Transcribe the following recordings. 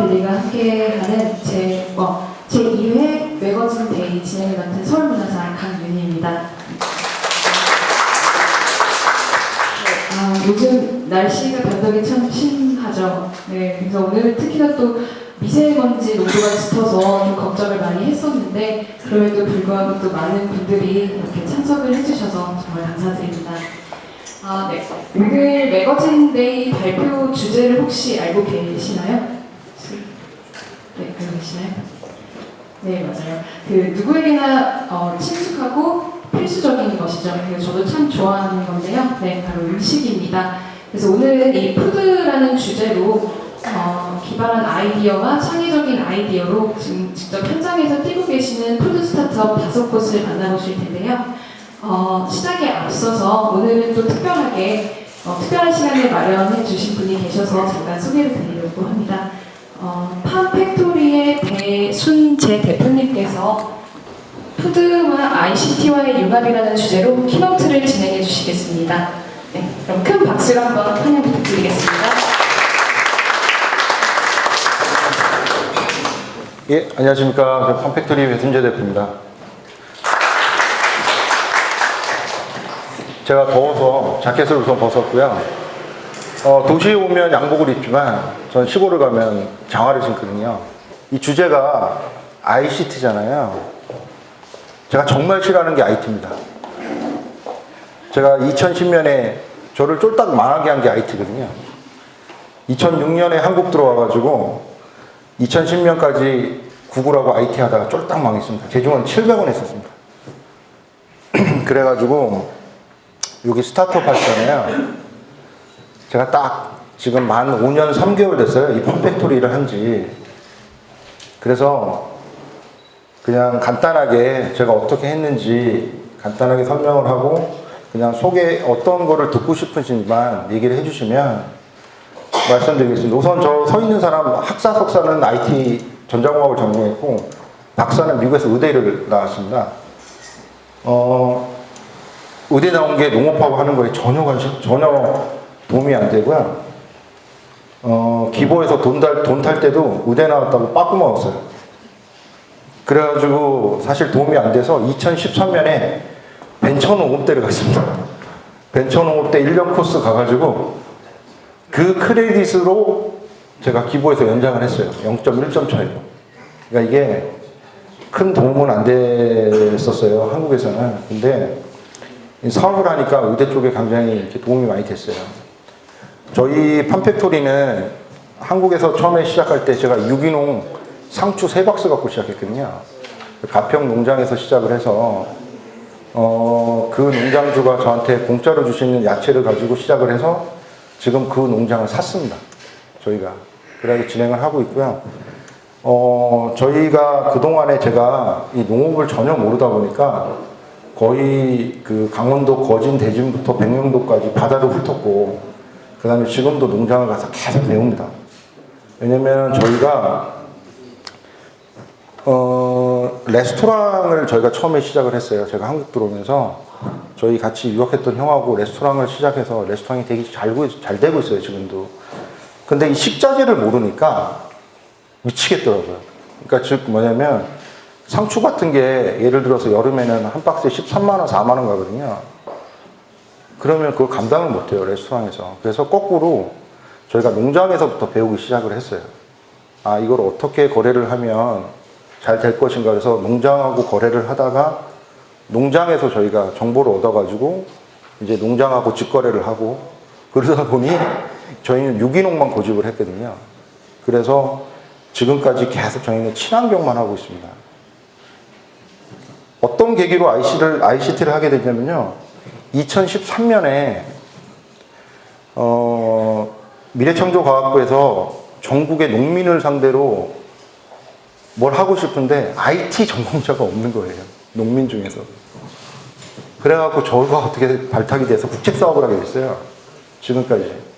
릴리가 함께하는 제2회 매거진 데이 진행을 맡은 서울문화사 강윤희입니다. 요즘 날씨가 변덕이 참 심하죠. 네, 그래서 오늘은 특히나 또 미세먼지 농도가 짙어서 좀 걱정을 많이 했었는데 그럼에도 불구하고 또 많은 분들이 이렇게 참석을 해주셔서 정말 감사드립니다. 네. 오늘 매거진 데이 발표 주제를 혹시 알고 계시나요? 네, 알고 계시나요? 네, 맞아요. 누구에게나 친숙하고 필수적인 것이죠. 그래서 저도 참 좋아하는 건데요. 네, 바로 음식입니다. 그래서 오늘은 이 푸드라는 주제로 기발한 아이디어와 창의적인 아이디어로 지금 직접 현장에서 뛰고 계시는 푸드 스타트업 5곳을 만나보실 텐데요. 시작에 앞서서 오늘은 또 특별하게 특별한 시간을 마련해 주신 분이 계셔서 잠깐 소개를 드리려고 합니다. 팜팩토리의 배순재 대표님께서 푸드와 ICT와의 융합이라는 주제로 키노트를 진행해 주시겠습니다. 네, 그럼 큰 박수로 한번 환영 부탁드리겠습니다. 예, 안녕하십니까. 팜팩토리 배순재 대표입니다. 제가 더워서 자켓을 우선 벗었고요. 도시에 오면 양복을 입지만 전 시골을 가면 장화를 신거든요. 이 주제가 ICT잖아요. 제가 정말 싫어하는 게 IT입니다. 제가 2010년에 저를 쫄딱 망하게 한 게 IT거든요. 2006년에 한국 들어와가지고 2010년까지 구글하고 IT 하다가 쫄딱 망했습니다. 제주원 700원 했었습니다. 그래가지고 여기 스타트업 하시잖아요. 제가 딱 지금 만 5년 3개월 됐어요. 이 팜팩토리를 한지. 그래서 그냥 간단하게 제가 어떻게 했는지 간단하게 설명을 하고 그냥 소개 어떤 거를 듣고 싶으신지만 얘기를 해주시면 말씀드리겠습니다. 우선 저 서 있는 사람 학사 석사는 IT 전자공학을 전공했고 박사는 미국에서 의대를 나왔습니다. 의대 나온 게 농업하고 하는 거에 전혀 도움이 안 되고요. 기보에서 돈 탈 때도 의대 나왔다고 빠꾸 먹었어요. 그래가지고 사실 도움이 안 돼서 2013년에 벤처농업대를 갔습니다. 벤처농업대 1년 코스 가가지고 그 크레딧으로 제가 기보에서 연장을 했어요. 0.1점 차이로. 그러니까 이게 큰 도움은 안 됐었어요. 한국에서는. 근데 사업을 하니까 의대 쪽에 굉장히 이렇게 도움이 많이 됐어요. 저희 팜팩토리는 한국에서 처음에 시작할 때 제가 유기농 상추 3박스 갖고 시작했거든요. 가평 농장에서 시작을 해서 그 농장주가 저한테 공짜로 주시는 야채를 가지고 시작을 해서 지금 그 농장을 샀습니다. 저희가. 그렇게 진행을 하고 있고요. 저희가 그동안에 제가 이 농업을 전혀 모르다 보니까 거의 그 강원도 거진 대진부터 백령도까지 바다를 훑었고 그 다음에 지금도 농장을 가서 계속 배웁니다. 왜냐면 저희가 레스토랑을 저희가 처음에 시작을 했어요. 제가 한국 들어오면서 저희 같이 유학했던 형하고 레스토랑을 시작해서 레스토랑이 되게 잘 되고 있어요. 지금도. 근데 이 식자재를 모르니까 미치겠더라고요. 그러니까 즉 뭐냐면 상추 같은 게 예를 들어서 여름에는 한 박스에 13만원, 4만원 가거든요. 그러면 그걸 감당을 못해요, 레스토랑에서. 그래서 거꾸로 저희가 농장에서부터 배우기 시작을 했어요. 아, 이걸 어떻게 거래를 하면 잘 될 것인가. 그래서 농장하고 거래를 하다가 농장에서 저희가 정보를 얻어가지고 이제 농장하고 직거래를 하고 그러다 보니 저희는 유기농만 고집을 했거든요. 그래서 지금까지 계속 저희는 친환경만 하고 있습니다. 어떤 계기로 ICT를 하게 됐냐면요. 2013년에 미래창조과학부에서 전국의 농민을 상대로 뭘 하고 싶은데 IT 전공자가 없는 거예요. 농민 중에서. 그래갖고 저가 어떻게 발탁이 돼서 국책사업을 하게 됐어요. 지금까지.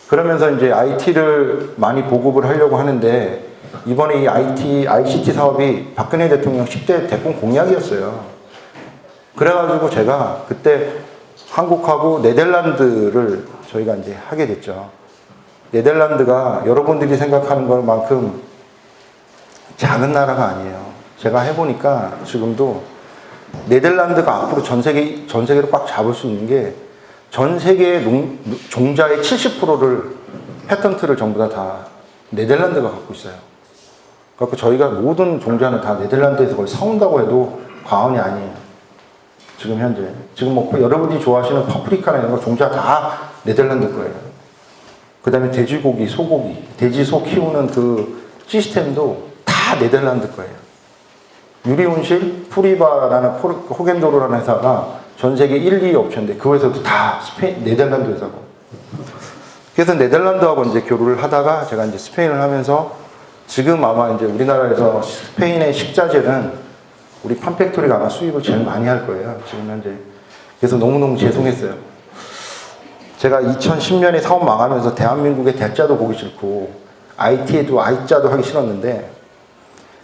그러면서 이제 IT를 많이 보급을 하려고 하는데 이번에 이 ICT 사업이 박근혜 대통령 10대 대권 공약이었어요. 그래가지고 제가 그때 한국하고 네덜란드를 저희가 이제 하게 됐죠. 네덜란드가 여러분들이 생각하는 것만큼 작은 나라가 아니에요. 제가 해보니까 지금도 네덜란드가 앞으로 전 세계를 꽉 잡을 수 있는 게 전 세계 종자의 70%를 패턴트를 전부 다 네덜란드가 갖고 있어요. 그래서 저희가 모든 종자는 다 네덜란드에서 거의 사온다고 해도 과언이 아니에요. 지금 현재. 지금 뭐 여러분이 좋아하시는 파프리카나 이런 거 종자 다 네덜란드 거예요. 그 다음에 돼지고기, 소고기, 돼지, 소 키우는 그 시스템도 다 네덜란드 거예요. 유리온실, 프리바라는 호겐도르라는 회사가 전 세계 1, 2위 업체인데 그 회사도 다 네덜란드 회사고. 그래서 네덜란드하고 이제 교류를 하다가 제가 이제 스페인을 하면서 지금 아마 이제 우리나라에서 스페인의 식자재는 우리 팜팩토리가 아마 수입을 제일 많이 할 거예요. 지금 현재. 그래서 너무너무 죄송했어요. 제가 2010년에 사업 망하면서 대한민국의 대자도 보기 싫고 IT에도 I자도 하기 싫었는데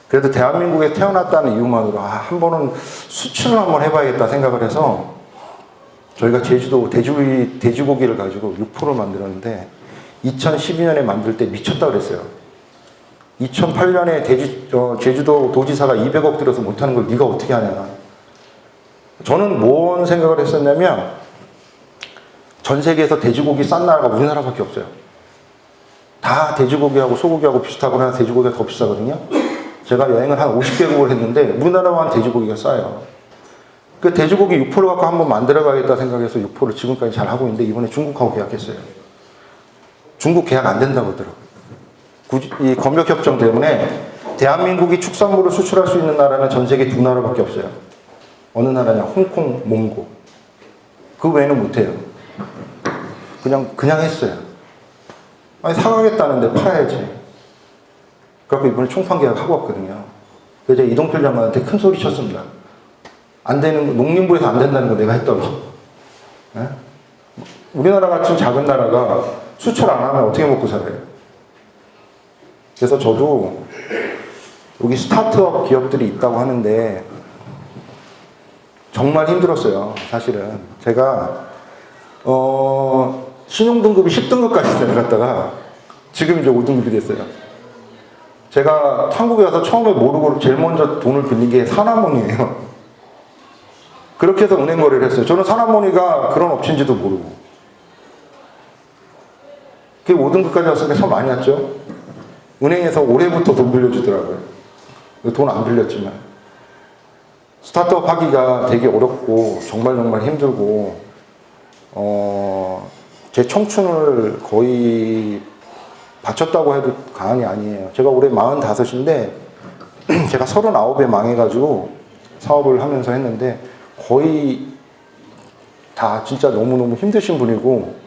그래도 대한민국에 태어났다는 이유만으로 한 번은 수출을 한번 해봐야겠다 생각을 해서 저희가 제주도 돼지고기를 가지고 육포를 만들었는데 2012년에 만들 때 미쳤다 그랬어요. 2008년에 제주도 도지사가 200억 들여서 못하는 걸 네가 어떻게 하냐. 저는 뭔 생각을 했었냐면 전 세계에서 돼지고기 싼 나라가 우리나라밖에 없어요. 다 돼지고기하고 소고기하고 비슷하거나 돼지고기가 더 비싸거든요. 제가 여행을 한 50개국을 했는데 우리나라만 돼지고기가 싸요. 그 돼지고기 육포를 갖고 한번 만들어가야겠다 생각해서 육포를 지금까지 잘 하고 있는데 이번에 중국하고 계약했어요. 중국 계약 안 된다고 하더라고요. 이 검역협정 때문에 대한민국이 축산물을 수출할 수 있는 나라는 전 세계 2나라밖에 없어요. 어느 나라냐? 홍콩, 몽고. 그 외에는 못해요. 그냥 했어요. 아니 사가겠다는데 팔아야지. 그래서 이번에 총판 계약하고 왔거든요. 그래서 제가 이동필 장관한테 큰 소리 쳤습니다. 안 되는, 농림부에서 안 된다는 거 내가 했다고. 네? 우리나라 같은 작은 나라가 수출 안 하면 어떻게 먹고 살아요? 그래서 저도 여기 스타트업 기업들이 있다고 하는데 정말 힘들었어요. 사실은. 제가, 신용등급이 10등급까지 내려갔다가 지금 이제 5등급이 됐어요. 제가 한국에 와서 처음에 모르고 제일 먼저 돈을 빌린 게 사나모니예요. 그렇게 해서 은행 거래를 했어요. 저는 사나모니가 그런 업체인지도 모르고. 그게 5등급까지 왔으니까 참 많이 왔죠. 은행에서 올해부터 돈 빌려주더라고요. 돈 안 빌렸지만. 스타트업 하기가 되게 어렵고 정말 힘들고 제 청춘을 거의 바쳤다고 해도 과언이 아니에요. 제가 올해 45인데 제가 39에 망해가지고 사업을 하면서 했는데 거의 다 진짜 너무너무 힘드신 분이고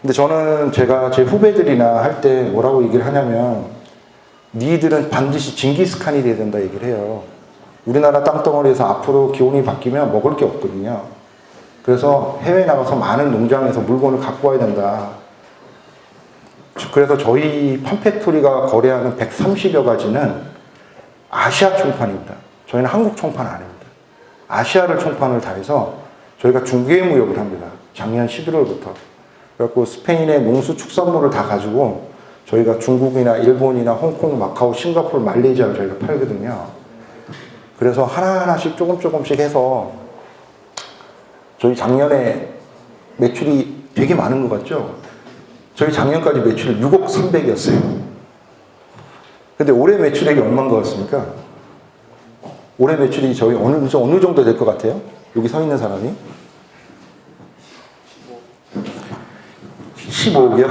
근데 저는 제가 제 후배들이나 할 때 뭐라고 얘기를 하냐면 니들은 반드시 징기스칸이 돼야 된다 얘기를 해요. 우리나라 땅덩어리에서 앞으로 기온이 바뀌면 먹을 게 없거든요. 그래서 해외에 나가서 많은 농장에서 물건을 갖고 와야 된다. 그래서 저희 팜팩토리가 거래하는 130여 가지는 아시아 총판입니다. 저희는 한국 총판 아닙니다. 아시아를 총판을 다 해서 저희가 중개 무역을 합니다. 작년 11월부터. 그래갖고 스페인의 농수축산물을 다 가지고 저희가 중국이나 일본이나 홍콩, 마카오, 싱가포르, 말레이시아를 저희가 팔거든요. 그래서 하나하나씩 조금씩 해서 저희 작년에 매출이 되게 많은 것 같죠? 저희 작년까지 매출 6억 300이었어요. 근데 올해 매출액이 얼마인 것 같습니까? 올해 매출이 저희 어느 정도 될 것 같아요? 여기 서 있는 사람이? 15억이요?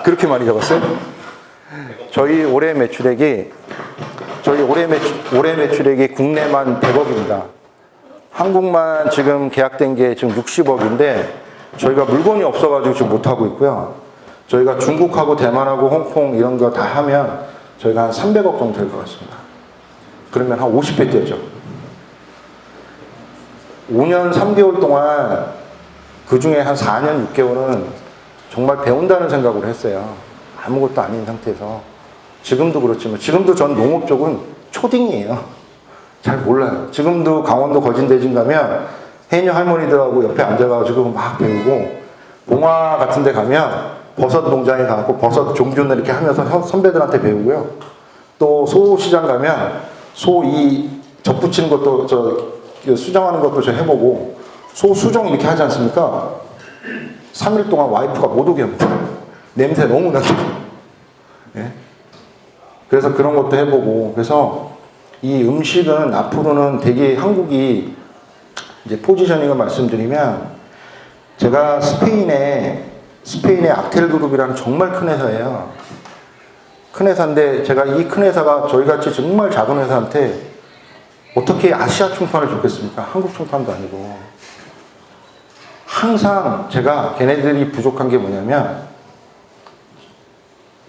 그렇게 많이 잡았어요? 저희 올해 매출액이 국내만 100억입니다. 한국만 지금 계약된 게 지금 60억인데 저희가 물건이 없어가지고 지금 못하고 있고요. 저희가 중국하고 대만하고 홍콩 이런 거 다 하면 저희가 한 300억 정도 될 것 같습니다. 그러면 한 50배 뛰었죠. 5년 3개월 동안 그 중에 한 4년 6개월은 정말 배운다는 생각으로 했어요. 아무것도 아닌 상태에서. 지금도 그렇지만 지금도 전 농업 쪽은 초딩이에요. 잘 몰라요. 지금도 강원도 거진대진 가면 해녀 할머니들하고 옆에 앉아가지고 막 배우고 봉화 같은 데 가면 버섯 농장에 가고 버섯 종균을 이렇게 하면서 선배들한테 배우고요. 또 소시장 가면 소 이 덧붙이는 것도 수정하는 것도 저 해보고 소 수정 이렇게 하지 않습니까? 3일 동안 와이프가 못 오게 합니다. 냄새 너무 난다. 예? 그래서 그런 것도 해보고 그래서 이 음식은 앞으로는 되게 한국이 이제 포지셔닝을 말씀드리면 제가 스페인의 악텔 그룹이라는 정말 큰 회사예요. 큰 회사인데 제가 이 큰 회사가 저희같이 정말 작은 회사한테 어떻게 아시아 총판을 줬겠습니까? 한국 총판도 아니고. 항상 제가 걔네들이 부족한 게 뭐냐면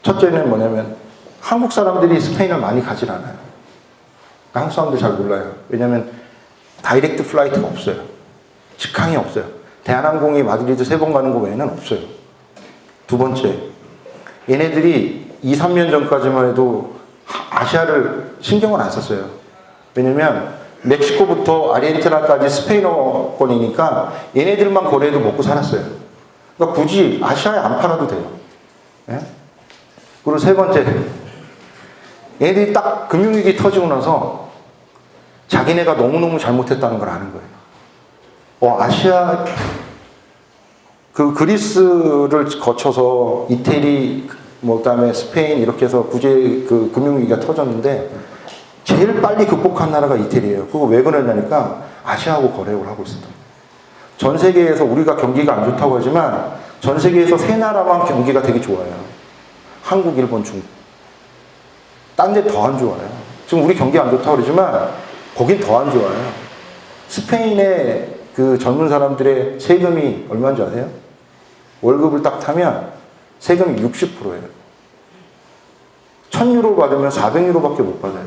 첫째는 뭐냐면 한국 사람들이 스페인을 많이 가질 않아요. 한국 사람들 잘 몰라요. 왜냐면 다이렉트 플라이트가 없어요. 직항이 없어요. 대한항공이 마드리드 3번 가는 거 외에는 없어요. 두 번째, 얘네들이 2, 3년 전까지만 해도 아시아를 신경을 안 썼어요. 왜냐면 멕시코부터 아르헨티나까지 스페인어권이니까 얘네들만 거래해도 먹고 살았어요. 그러니까 굳이 아시아에 안 팔아도 돼요. 예? 그리고 세 번째, 얘네들이 딱 금융위기 터지고 나서 자기네가 너무너무 잘못했다는 걸 아는 거예요. 아시아, 그리스를 거쳐서 이태리, 그다음에 스페인 이렇게 해서 금융위기가 터졌는데 제일 빨리 극복한 나라가 이태리예요. 그거 왜 그러냐니까 아시아하고 거래를 하고 있었다. 전 세계에서 우리가 경기가 안 좋다고 하지만 전 세계에서 세 나라만 경기가 되게 좋아요. 한국, 일본, 중국. 딴 데 더 안 좋아요. 지금 우리 경기 안 좋다고 그러지만 거긴 더 안 좋아요. 스페인의 그 젊은 사람들의 세금이 얼마인 줄 아세요? 월급을 딱 타면 세금이 60%예요. 1000유로 받으면 400유로밖에 못 받아요.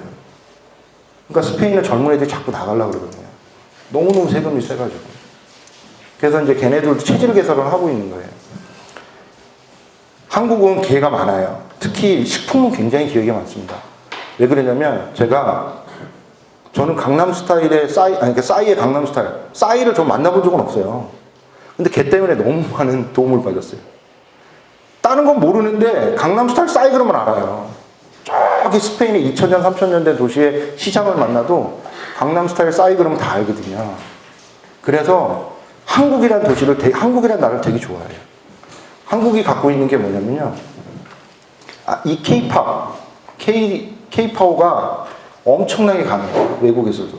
그러니까 스페인의 젊은 애들이 자꾸 나가려고 그러거든요. 너무너무 세금이 세가지고. 그래서 이제 걔네들도 체질 개선을 하고 있는 거예요. 한국은 기회가 많아요. 특히 식품은 굉장히 기회가 많습니다. 왜 그러냐면 저는 강남스타일의 싸이의 강남스타일. 싸이를 좀 만나본 적은 없어요. 근데 걔 때문에 너무 많은 도움을 받았어요. 다른 건 모르는데 강남스타일 싸이 그러면 알아요. 저기 스페인의 2000년, 3000년 된 도시의 시장을 만나도 강남스타일 싸이 그러면 다 알거든요. 그래서 한국이라는 나라를 되게 좋아해요. 한국이 갖고 있는 게 뭐냐면요. 이 K-파워가 엄청나게 강해요. 외국에서도.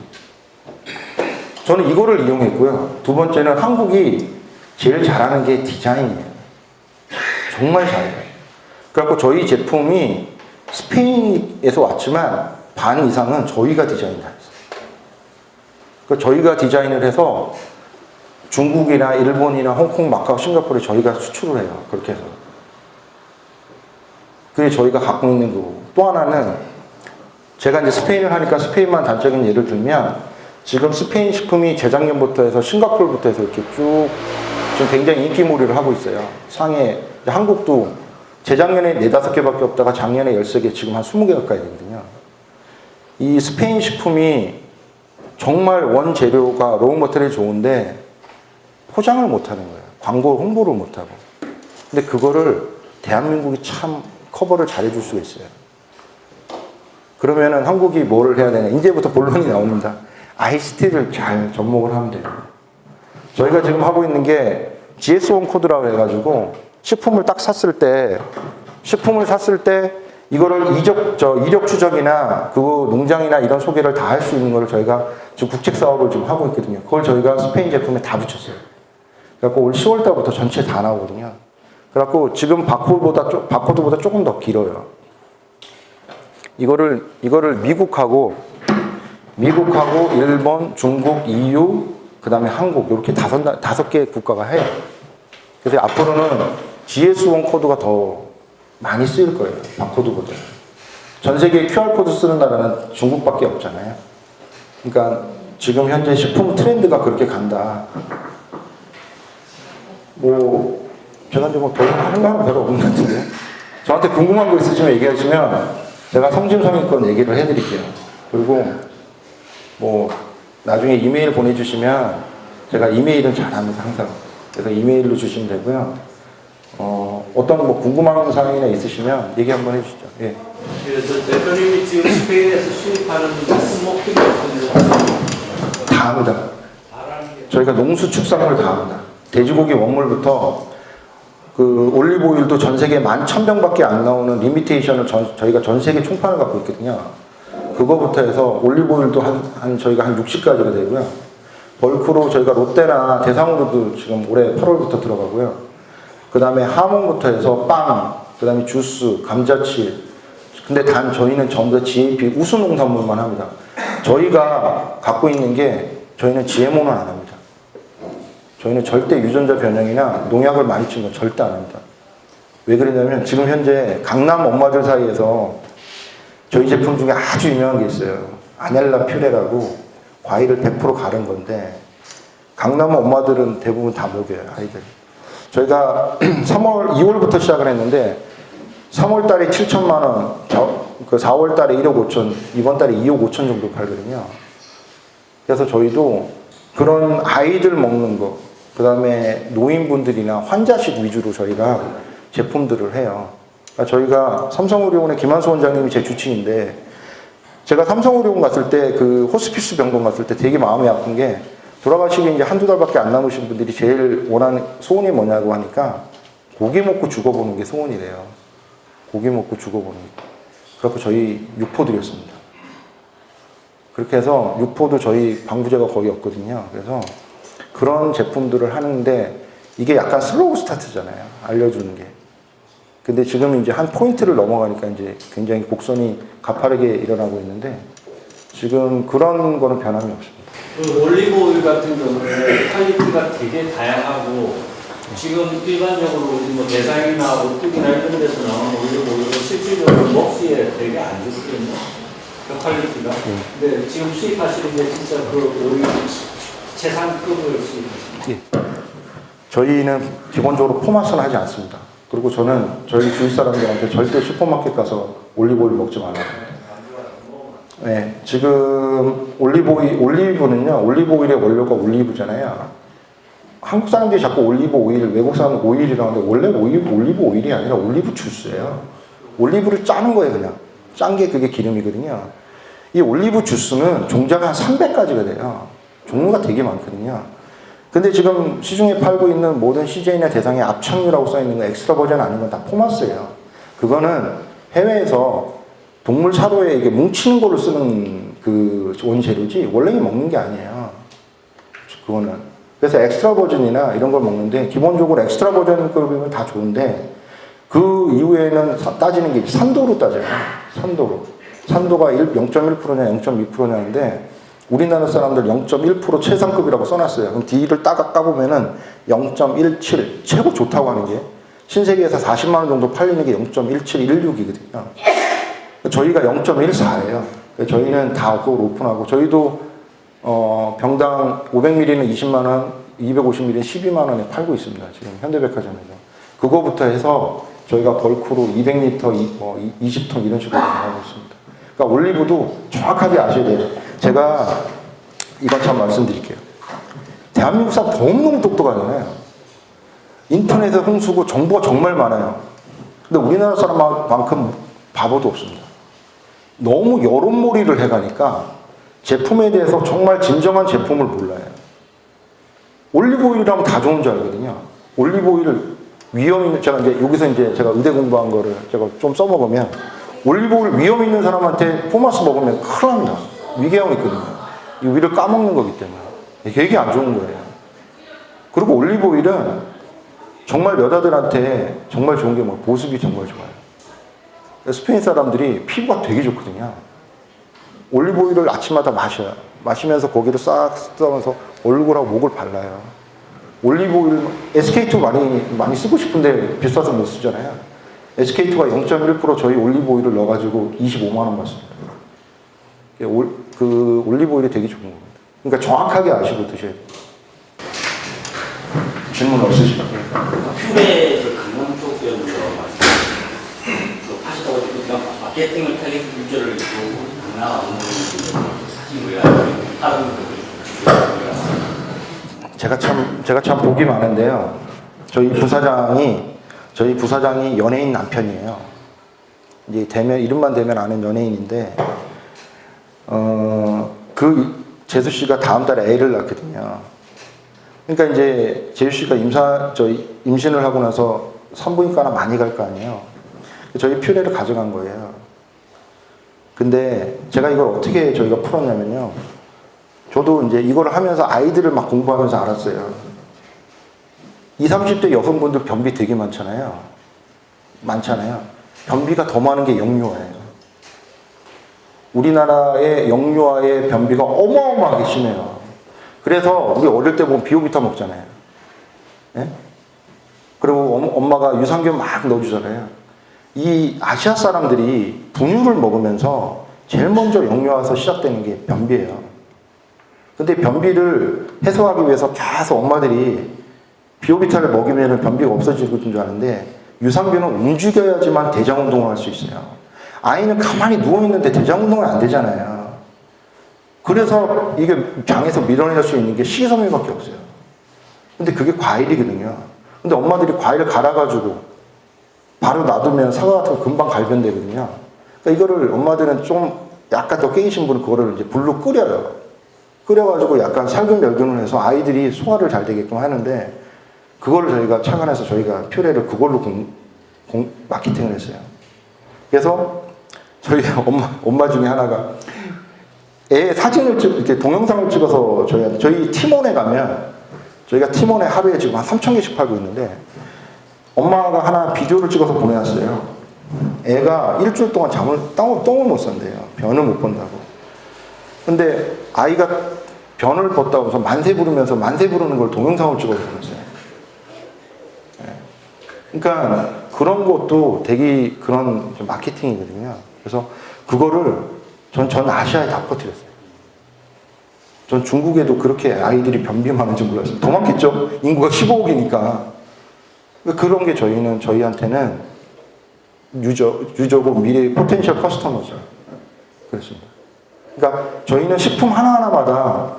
저는 이거를 이용했고요. 두 번째는 한국이 제일 잘하는 게 디자인이에요. 정말 잘해요. 그래갖고 저희 제품이 스페인에서 왔지만 반 이상은 저희가 디자인을 했어요. 그러니까 저희가 디자인을 해서 중국이나 일본이나 홍콩, 마카오, 싱가포르에 저희가 수출을 해요. 그렇게 해서. 그게 저희가 갖고 있는 거고. 또 하나는 제가 이제 스페인을 하니까 스페인만 단적인 예를 들면 지금 스페인 식품이 재작년부터 해서 싱가포르부터 해서 이렇게 쭉 지금 굉장히 인기몰이를 하고 있어요. 상해, 한국도 재작년에 4, 5개밖에 없다가 작년에 13개, 지금 한 20개 가까이 되거든요. 이 스페인 식품이 정말 원재료가 로우 머테리얼이 좋은데 포장을 못하는 거예요. 광고 홍보를 못하고. 근데 그거를 대한민국이 참 커버를 잘해줄 수가 있어요. 그러면은 한국이 뭐를 해야 되냐. 이제부터 본론이 나옵니다. ICT를 잘 접목을 하면 돼요. 저희가 지금 하고 있는 게 GS1 코드라고 해가지고 식품을 딱 샀을 때 이거를 이력 추적이나 그 농장이나 이런 소개를 다 할 수 있는 걸 저희가 지금 국책 사업을 지금 하고 있거든요. 그걸 저희가 스페인 제품에 다 붙였어요. 그래갖고 올 10월 달부터 전체 다 나오거든요. 그래갖고 지금 바코드보다 조금 더 길어요. 이거를 미국하고 일본, 중국, EU, 그 다음에 한국 이렇게 다섯 개 국가가 해요. 그래서 앞으로는 GS1 코드가 더 많이 쓰일 거예요. 바코드보다. 전 세계에 QR코드 쓰는 나라는 중국밖에 없잖아요. 그러니까 지금 현재 식품 트렌드가 그렇게 간다. 제가 이제 더 하는 거 별로 없는 것 같은데. 저한테 궁금한 거 있으시면 얘기하시면 제가 성심성의껏 얘기를 해드릴게요. 그리고 나중에 이메일 보내주시면 제가 이메일은 잘합니다, 항상. 그래서 이메일로 주시면 되고요. 어떤 뭐 궁금한 사항이나 있으시면 얘기 한번 해주시죠. 예. 그래서 대표님이 지금 스페인에서 수입하는 스모킹 같은 다 합니다. 저희가 농수축산물 다 합니다. 돼지고기 원물부터 그 올리브오일도 전 세계 11,000병밖에 안 나오는 리미테이션을 저희가 전 세계 총판을 갖고 있거든요. 그거부터 해서 올리브오일도 저희가 한 60가지가 되고요. 벌크로 저희가 롯데나 대상으로도 지금 올해 8월부터 들어가고요. 그 다음에 하몽부터 해서 빵, 그 다음에 주스, 감자칩. 근데 단 저희는 전부 다 GAP 우수 농산물만 합니다. 저희가 갖고 있는 게 저희는 GMO는 안 합니다. 저희는 절대 유전자 변형이나 농약을 많이 친 건 절대 안 합니다. 왜 그러냐면 지금 현재 강남 엄마들 사이에서 저희 제품 중에 아주 유명한 게 있어요. 아넬라 퓨레라고 과일을 100% 가른 건데 강남 엄마들은 대부분 다 먹여요, 아이들. 저희가 2월부터 시작을 했는데 3월 달에 7천만 원, 그 4월 달에 1억 5천, 이번 달에 2억 5천 정도 팔거든요. 그래서 저희도 그런 아이들 먹는 거, 그 다음에 노인분들이나 환자식 위주로 저희가 제품들을 해요. 그러니까 저희가 삼성의료원의 김한수 원장님이 제 주치의인데 제가 삼성의료원 갔을 때 그 호스피스 병동 갔을 때 되게 마음이 아픈 게 돌아가시기 이제 한두 달밖에 안 남으신 분들이 제일 원하는 소원이 뭐냐고 하니까 고기 먹고 죽어보는 게 소원이래요. 고기 먹고 죽어보는 게. 그래서 저희 육포 드렸습니다. 그렇게 해서 육포도 저희 방부제가 거의 없거든요. 그래서 그런 제품들을 하는데 이게 약간 슬로우 스타트잖아요. 알려주는 게. 근데 지금 이제 한 포인트를 넘어가니까 이제 굉장히 곡선이 가파르게 일어나고 있는데 지금 그런 거는 변함이 없습니다. 그 올리브 오일 같은 경우는 퀄리티가 되게 다양하고 지금 일반적으로 뭐 대상이나 오뚜기나 이런 데서 나오는 올리브 오일은 실질적으로 먹기에 되게 안 좋거든요. 그 퀄리티가. 근데 지금 수입하시는 게 진짜 그 오일 최상급을 수입하십니다. 예. 저희는 기본적으로 포마스는 하지 않습니다. 그리고 저는 저희 주위 사람들한테 절대 슈퍼마켓 가서 올리브오일 먹지 말라고. 네, 지금 올리브는요, 올리브오일의 원료가 올리브잖아요. 한국 사람들이 자꾸 올리브 오일, 외국 사람은 오일이라고 하는데 원래 올리브 오일이 아니라 올리브 주스예요. 올리브를 짜는 거예요, 그냥. 짠 게 그게 기름이거든요. 이 올리브 주스는 종자가 한 300가지가 돼요. 종류가 되게 많거든요. 근데 지금 시중에 팔고 있는 모든 CJ나 대상에 압착유라고 써있는 거 엑스트라 버전 아닌 건 다 포마스예요. 그거는 해외에서 동물 사료에 이게 뭉치는 걸로 쓰는 그 원재료지 원래 먹는 게 아니에요. 그거는. 그래서 엑스트라 버전이나 이런 걸 먹는데 기본적으로 엑스트라 버전급이면 다 좋은데 그 이후에는 따지는 게 산도로 따져요. 산도가 0.1%냐 0.2%냐인데 우리나라 사람들 0.1% 최상급이라고 써놨어요. 그럼 D를 까보면은 0.17 최고 좋다고 하는 게 신세계에서 40만 원 정도 팔리는 게 0.1716이거든요. 저희가 0.14예요. 저희는 다 그걸 오픈하고 저희도 병당 500ml는 20만 원, 250ml는 12만 원에 팔고 있습니다. 지금 현대백화점에서. 그거부터 해서 저희가 벌크로 200리터, 20톤 이런 식으로 하고 있습니다. 그러니까 올리브도 정확하게 아셔야 돼요. 제가 이건 참 말씀드릴게요. 대한민국 사람 너무너무 똑똑하잖아요. 인터넷에 홍수고 정보가 정말 많아요. 근데 우리나라 사람만큼 바보도 없습니다. 너무 여론몰이를 해가니까 제품에 대해서 정말 진정한 제품을 몰라요. 올리브오일이라면 다 좋은 줄 알거든요. 올리브오일 위험 있는, 제가 이제 여기서 이제 제가 의대 공부한 거를 제가 좀 써먹으면 올리브오일 위험 있는 사람한테 포마스 먹으면 큰일 납니다. 위궤양 있거든요. 이 위를 까먹는 거기 때문에. 되게 안 좋은 거예요. 그리고 올리브오일은 정말 여자들한테 정말 좋은 게 뭐 보습이 정말 좋아요. 스페인 사람들이 피부가 되게 좋거든요. 올리브오일을 아침마다 마셔요. 마시면서 고기를 싹 쓰면서 얼굴하고 목을 발라요. 올리브오일, SK2 많이 쓰고 싶은데 비싸서 못 쓰잖아요. SK2가 0.1% 저희 올리브오일을 넣어가지고 25만 원 받습니다. 그 올리브오일이 되게 좋은 겁니다. 그러니까 정확하게 아시고 드셔야 돼요. 질문 없으시죠? 퓨레 강남 쪽에서 하시다가 그냥 마케팅을 텔레비전을 보고 나오는 사실 뭐야 다른 제가 참 복이 많은데요. 저희 부사장이 저희 부사장이 연예인 남편이에요. 이제 대면, 이름만 대면 아는 연예인인데, 그 재수 씨가 다음 달에 애를 낳거든요. 그러니까 이제 재수 씨가 임신을 하고 나서 산부인과나 많이 갈 거 아니에요. 저희 퓨레를 가져간 거예요. 근데 제가 이걸 어떻게 저희가 풀었냐면요. 저도 이제 이걸 하면서 아이들을 막 공부하면서 알았어요. 20, 30대 여성분들 변비 되게 많잖아요. 변비가 더 많은 게 영유아예요. 우리나라의 영유아의 변비가 어마어마하게 심해요. 그래서 우리 어릴 때 보면 비오비타 먹잖아요. 예? 그리고 엄마가 유산균 막 넣어주잖아요. 이 아시아 사람들이 분유를 먹으면서 제일 먼저 영유아에서 시작되는 게 변비예요. 근데 변비를 해소하기 위해서 계속 엄마들이 비오비타를 먹이면 변비가 없어지는 줄 아는데 유산균은 움직여야지만 대장 운동을 할 수 있어요. 아이는 가만히 누워있는데 대장 운동이 안 되잖아요. 그래서 이게 장에서 밀어낼 수 있는 게 식이섬유밖에 없어요. 근데 그게 과일이거든요. 근데 엄마들이 과일을 갈아가지고 바로 놔두면 사과 같은 거 금방 갈변되거든요. 그러니까 이거를 엄마들은 좀 약간 더 깨이신 분은 그거를 이제 불로 끓여요. 끓여가지고 약간 살균 멸균을 해서 아이들이 소화를 잘 되게끔 하는데 그거를 저희가 착안해서 저희가 퓨레를 그걸로 마케팅을 했어요. 그래서 저희 엄마 중에 하나가 애 사진을 이렇게 동영상을 찍어서 저희 팀원에 가면 저희가 팀원에 하루에 지금 한 3,000개씩 팔고 있는데 엄마가 하나 비디오를 찍어서 보내왔어요. 애가 일주일 동안 똥을 못 산대요. 변을 못 본다고. 근데 아이가 변을 벗다고 해서 만세 부르면서 만세 부르는 걸 동영상을 찍어서 보냈어요. 그러니까 그런 것도 되게 그런 마케팅이거든요. 그래서 그거를 전 아시아에 다 퍼뜨렸어요. 전 중국에도 그렇게 아이들이 변비 많은지 몰랐어요. 더 많겠죠? 인구가 15억이니까. 그런 게 저희한테는 유저고 미래의 포텐셜 커스터머죠. 그렇습니다. 그러니까 저희는 식품 하나하나마다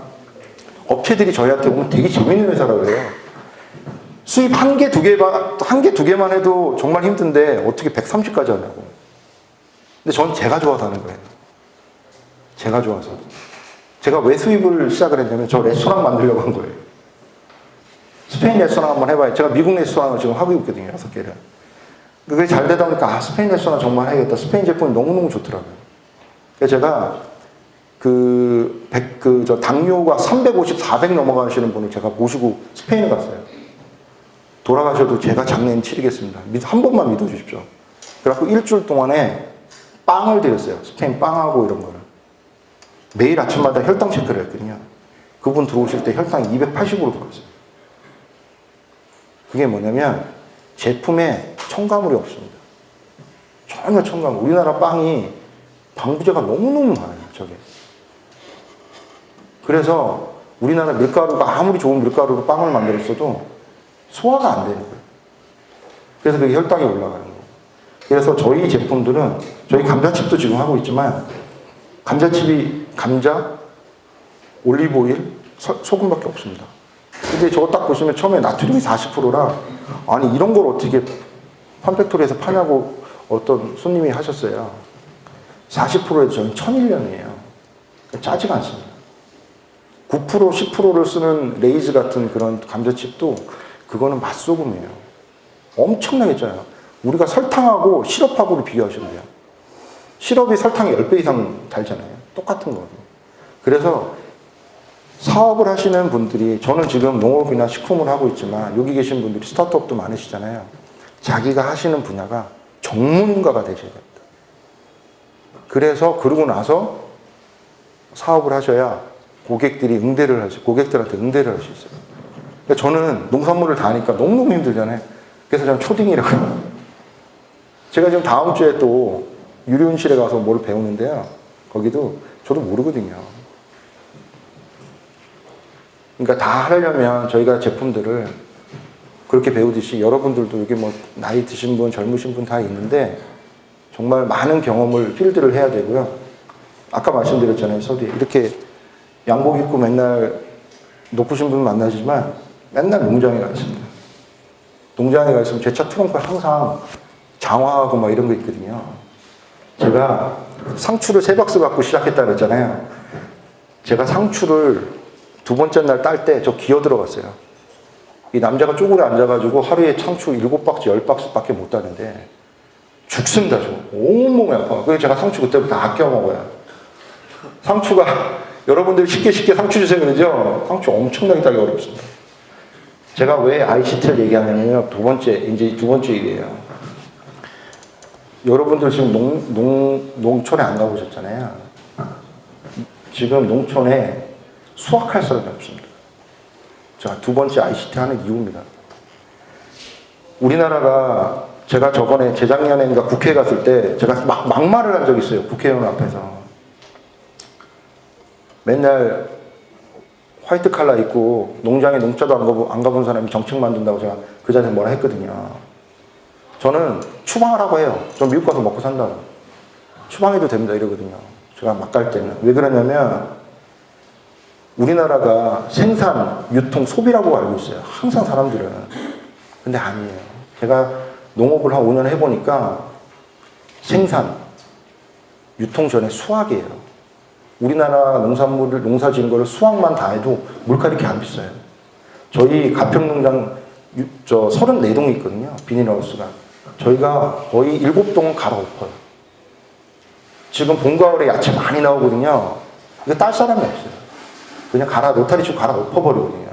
업체들이 저희한테 오면 되게 재밌는 회사라고 그래요. 수입 한 개, 두 개만 해도 정말 힘든데 어떻게 130까지 하냐고. 근데 전 제가 좋아서 하는 거예요. 제가 좋아서. 제가 왜 수입을 시작을 했냐면 저 레스토랑 만들려고 한 거예요. 스페인 레스토랑 한번 해봐요. 제가 미국 레스토랑을 지금 하고 있거든요. 6개를. 그게 잘 되다 보니까 스페인 레스토랑 정말 해야겠다. 스페인 제품이 너무너무 좋더라고요. 그래서 제가 당뇨가 350, 400 넘어가시는 분을 제가 모시고 스페인에 갔어요. 돌아가셔도 제가 장례는 치르겠습니다. 한 번만 믿어주십시오. 그래갖고 일주일 동안에 빵을 드렸어요. 스페인 빵하고 이런 거를. 매일 아침마다 혈당 체크를 했거든요. 그분 들어오실 때 혈당이 280으로 들어갔어요. 그게 뭐냐면 제품에 첨가물이 없습니다. 전혀 첨가물. 우리나라 빵이 방부제가 너무너무 많아요. 저게. 그래서 우리나라 밀가루가 아무리 좋은 밀가루로 빵을 만들었어도 소화가 안 되는 거예요. 그래서 그게 혈당이 올라가는 거예요. 그래서 저희 제품들은 저희 감자칩도 지금 하고 있지만 감자칩이 감자, 올리브오일, 소금밖에 없습니다. 근데 저거 딱 보시면 처음에 나트륨이 40%라 아니 이런 걸 어떻게 팜팩토리에서 파냐고 어떤 손님이 하셨어요. 40%에서 저는 1001년이에요. 짜지가 않습니다. 9%, 10%를 쓰는 레이즈 같은 그런 감자칩도 그거는 맛소금이에요. 엄청나게 짜요. 우리가 설탕하고 시럽하고를 비교하시면 돼요. 시럽이 설탕이 10배 이상 달잖아요. 똑같은 거예요. 그래서 사업을 하시는 분들이 저는 지금 농업이나 식품을 하고 있지만 여기 계신 분들이 스타트업도 많으시잖아요. 자기가 하시는 분야가 전문가가 되셔야 됩니다. 그래서 그러고 나서 사업을 하셔야 고객들한테 응대를 할 수 있어요. 그러니까 저는 농산물을 다 하니까 너무너무 힘들잖아요. 그래서 저는 초딩이라고 해요. 제가 지금 다음 주에 또 유리온실에 가서 뭘 배우는데요. 거기도 저도 모르거든요. 그러니까 다 하려면 저희가 제품들을 그렇게 배우듯이 여러분들도 여기 뭐 나이 드신 분, 젊으신 분 다 있는데 정말 많은 경험을 필드를 해야 되고요. 아까 말씀드렸잖아요. 서두에 이렇게 양복 입고 맨날 높으신 분 만나시지만 맨날 농장에 가 있습니다. 농장에 가 있으면 제 차 트렁크에 항상 장화하고 막 이런 거 있거든요. 제가 상추를 3박스 갖고 시작했다 그랬잖아요. 제가 상추를 2번째 날 딸 때 저 기어 들어갔어요. 이 남자가 쪼그려 앉아가지고 하루에 상추 7박스, 10박스밖에 못 따는데 죽습니다, 저. 온몸이 아파. 그래서 제가 상추 그때부터 아껴 먹어요. 상추가, 여러분들 쉽게 상추 주세요 그러죠? 상추 엄청나게 따기 어렵습니다. 제가 왜 ICT를 얘기하냐면요. 두 번째 일이에요. 여러분들 지금 농촌에 안 가보셨잖아요. 지금 농촌에 수확할 사람이 없습니다. 제가 두 번째 ICT 하는 이유입니다. 우리나라가 제가 저번에 재작년인가 국회에 갔을 때 제가 막말을 한 적이 있어요. 국회의원 앞에서. 맨날 화이트 칼라 입고 농장에 농자도 안 가본 사람이 정책 만든다고 제가 그 자리에 뭐라 했거든요. 저는 추방하라고 해요. 전 미국 가서 먹고 산다고. 추방해도 됩니다 이러거든요. 제가 막 갈 때는. 왜 그러냐면 우리나라가 생산, 유통, 소비라고 알고 있어요. 항상 사람들은. 근데 아니에요. 제가 농업을 한 5년 해보니까 생산, 유통 전에 수확이에요. 우리나라 농산물을 농사 지은 거를 수확만 다 해도 물가 이렇게 안 비싸요. 저희 가평농장 34동이 있거든요. 비닐하우스가. 저희가 거의 7동은 갈아엎어요. 지금 봄, 가을에 야채 많이 나오거든요. 이거 딸 사람이 없어요. 그냥 노타리 치고 갈아엎어버리거든요.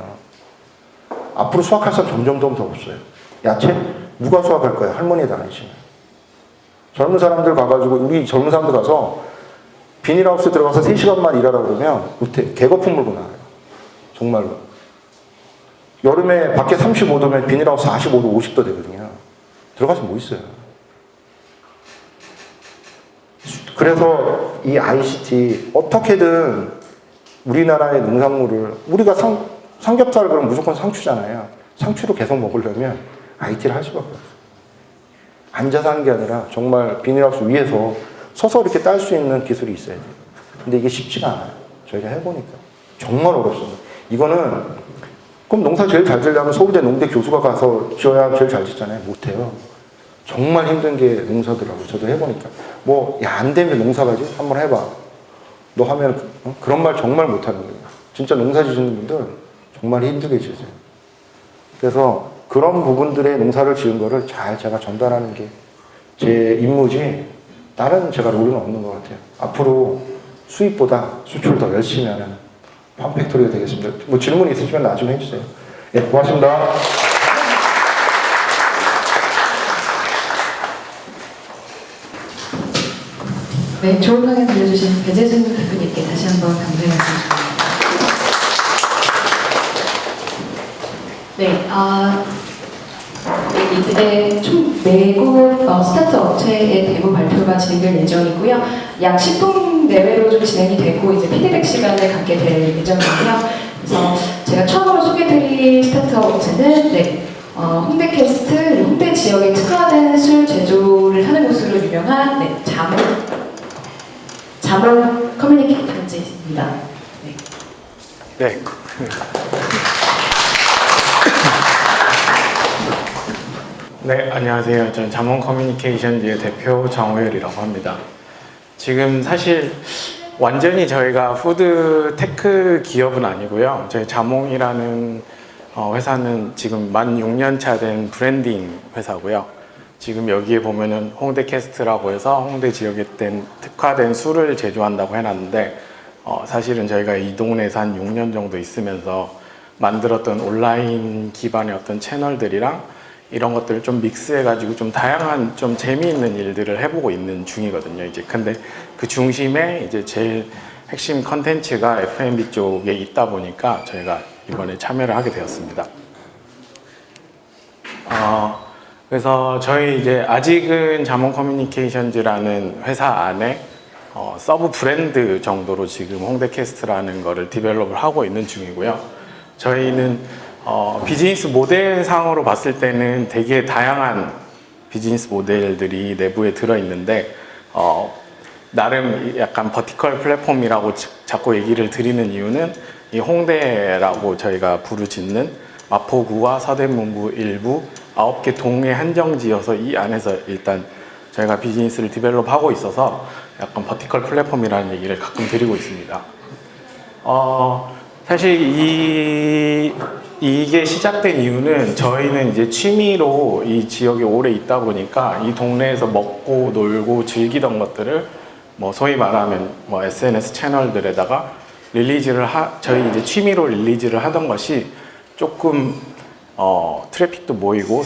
앞으로 수확할 사람 점점 더 없어요. 야채? 누가 수확할 거예요? 할머니도 아니시면. 젊은 사람들 가가지고, 우리 젊은 사람들 가서 비닐하우스 들어가서 3시간만 일하라 그러면 못해. 개거품 물고 나와요. 정말로. 여름에 밖에 35도면 비닐하우스 45도, 50도 되거든요. 들어가서 뭐 있어요. 그래서 이 ICT 어떻게든 우리나라의 농산물을, 우리가 삼겹살을 그럼 무조건 상추잖아요. 상추로 계속 먹으려면 IT를 할 수밖에 없어요. 앉아서 하는 게 아니라 정말 비닐하우스 위에서 서서 이렇게 딸 수 있는 기술이 있어야 돼요. 근데 이게 쉽지가 않아요. 저희가 해보니까. 정말 어렵습니다. 이거는, 그럼 농사 제일 잘 지려면 서울대 농대 교수가 가서 지어야 제일 잘 짓잖아요. 못해요. 정말 힘든 게 농사더라고요. 저도 해보니까. 안 되면 농사 가지? 한번 해봐. 너 하면, 그런 말 정말 못하는 거예요. 진짜 농사 지시는 분들 정말 힘들게 지으세요. 그래서 그런 부분들의 농사를 지은 거를 잘 제가 전달하는 게 제 임무지, 다른 제가 롤은 없는 것 같아요. 앞으로 수입보다 수출을 더 열심히 하는 팜팩토리가 되겠습니다. 질문 있으시면 나중에 해주세요. 예, 고맙습니다. 네, 좋은 강연 들려주신 배재준 대표님께 다시 한번 감사의 말씀드립니다. 이때 총 4곳 스타트 업체의 데모 발표가 진행될 예정이고요. 약 10분 내외로 좀 진행이 되고 이제 피드백 시간을 갖게 될 예정이고요. 그래서 제가 처음으로 소개드릴 스타트업 업체는 홍대캐스트, 홍대 지역에 특화된 술 제조를 하는 곳으로 유명한 잠원 커뮤니케이션즈입니다. 네. 네, 안녕하세요. 저는 잠원 커뮤니케이션즈의 대표 정호열이라고 합니다. 지금 사실 완전히 저희가 푸드 테크 기업은 아니고요. 저희 잠원이라는 회사는 지금 만 6년 차 된 브랜딩 회사고요. 지금 여기에 보면은 홍대 캐스트라고 해서 홍대 지역에 특화된 술을 제조한다고 해놨는데 사실은 저희가 이 동네에서 한 6년 정도 있으면서 만들었던 온라인 기반의 어떤 채널들이랑 이런 것들을 좀 믹스해가지고 좀 다양한 좀 재미있는 일들을 해보고 있는 중이거든요. 이제 근데 그 중심에 이제 제일 핵심 컨텐츠가 F&B 쪽에 있다 보니까 저희가 이번에 참여를 하게 되었습니다. 그래서 저희 이제 아직은 잠원 커뮤니케이션즈라는 회사 안에 서브 브랜드 정도로 지금 홍대캐스트라는 거를 디벨롭을 하고 있는 중이고요. 저희는 비즈니스 모델 상으로 봤을 때는 되게 다양한 비즈니스 모델들이 내부에 들어있는데 나름 약간 버티컬 플랫폼이라고 자꾸 얘기를 드리는 이유는 이 홍대라고 저희가 부르짖는 마포구와 서대문구 일부 9개 동에 한정지어서 이 안에서 일단 저희가 비즈니스를 디벨롭하고 있어서 약간 버티컬 플랫폼이라는 얘기를 가끔 드리고 있습니다. 사실 이게 시작된 이유는 저희는 이제 취미로 이 지역에 오래 있다 보니까 이 동네에서 먹고 놀고 즐기던 것들을 뭐 소위 말하면 뭐 SNS 채널들에다가 저희 이제 취미로 릴리즈를 하던 것이 조금 트래픽도 모이고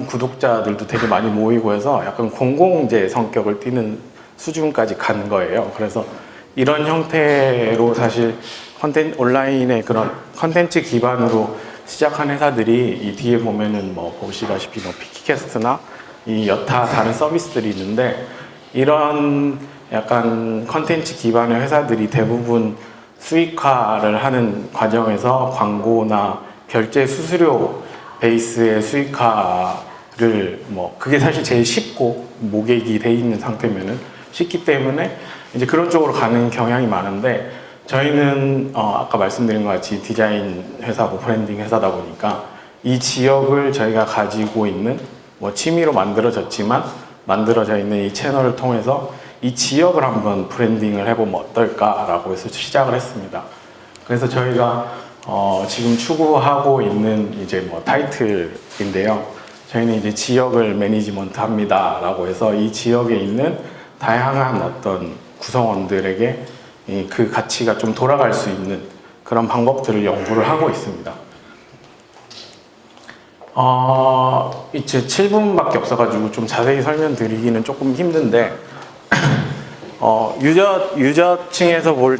구독자들도 되게 많이 모이고 해서 약간 공공재 성격을 띠는 수준까지 간 거예요. 그래서 이런 형태로 사실 온라인의 그런 컨텐츠 기반으로 시작한 회사들이 이 뒤에 보면은 뭐 보시다시피 뭐 피키캐스트나 이 여타 다른 서비스들이 있는데 이런 약간 컨텐츠 기반의 회사들이 대부분 수익화를 하는 과정에서 광고나 결제 수수료 베이스의 수익화를 그게 사실 제일 쉽고 모객이 돼 있는 상태면은 쉽기 때문에 이제 그런 쪽으로 가는 경향이 많은데 저희는 아까 말씀드린 것 같이 디자인 회사고 브랜딩 회사다 보니까 이 지역을 저희가 가지고 있는 취미로 만들어져 있는 이 채널을 통해서 이 지역을 한번 브랜딩을 해보면 어떨까라고 해서 시작을 했습니다. 그래서 저희가 지금 추구하고 있는 이제 타이틀인데요. 저희는 이제 지역을 매니지먼트 합니다라고 해서 이 지역에 있는 다양한 어떤 구성원들에게 그 가치가 좀 돌아갈 수 있는 그런 방법들을 연구를 하고 있습니다. 이제 7분밖에 없어가지고 좀 자세히 설명드리기는 조금 힘든데 유저층에서 볼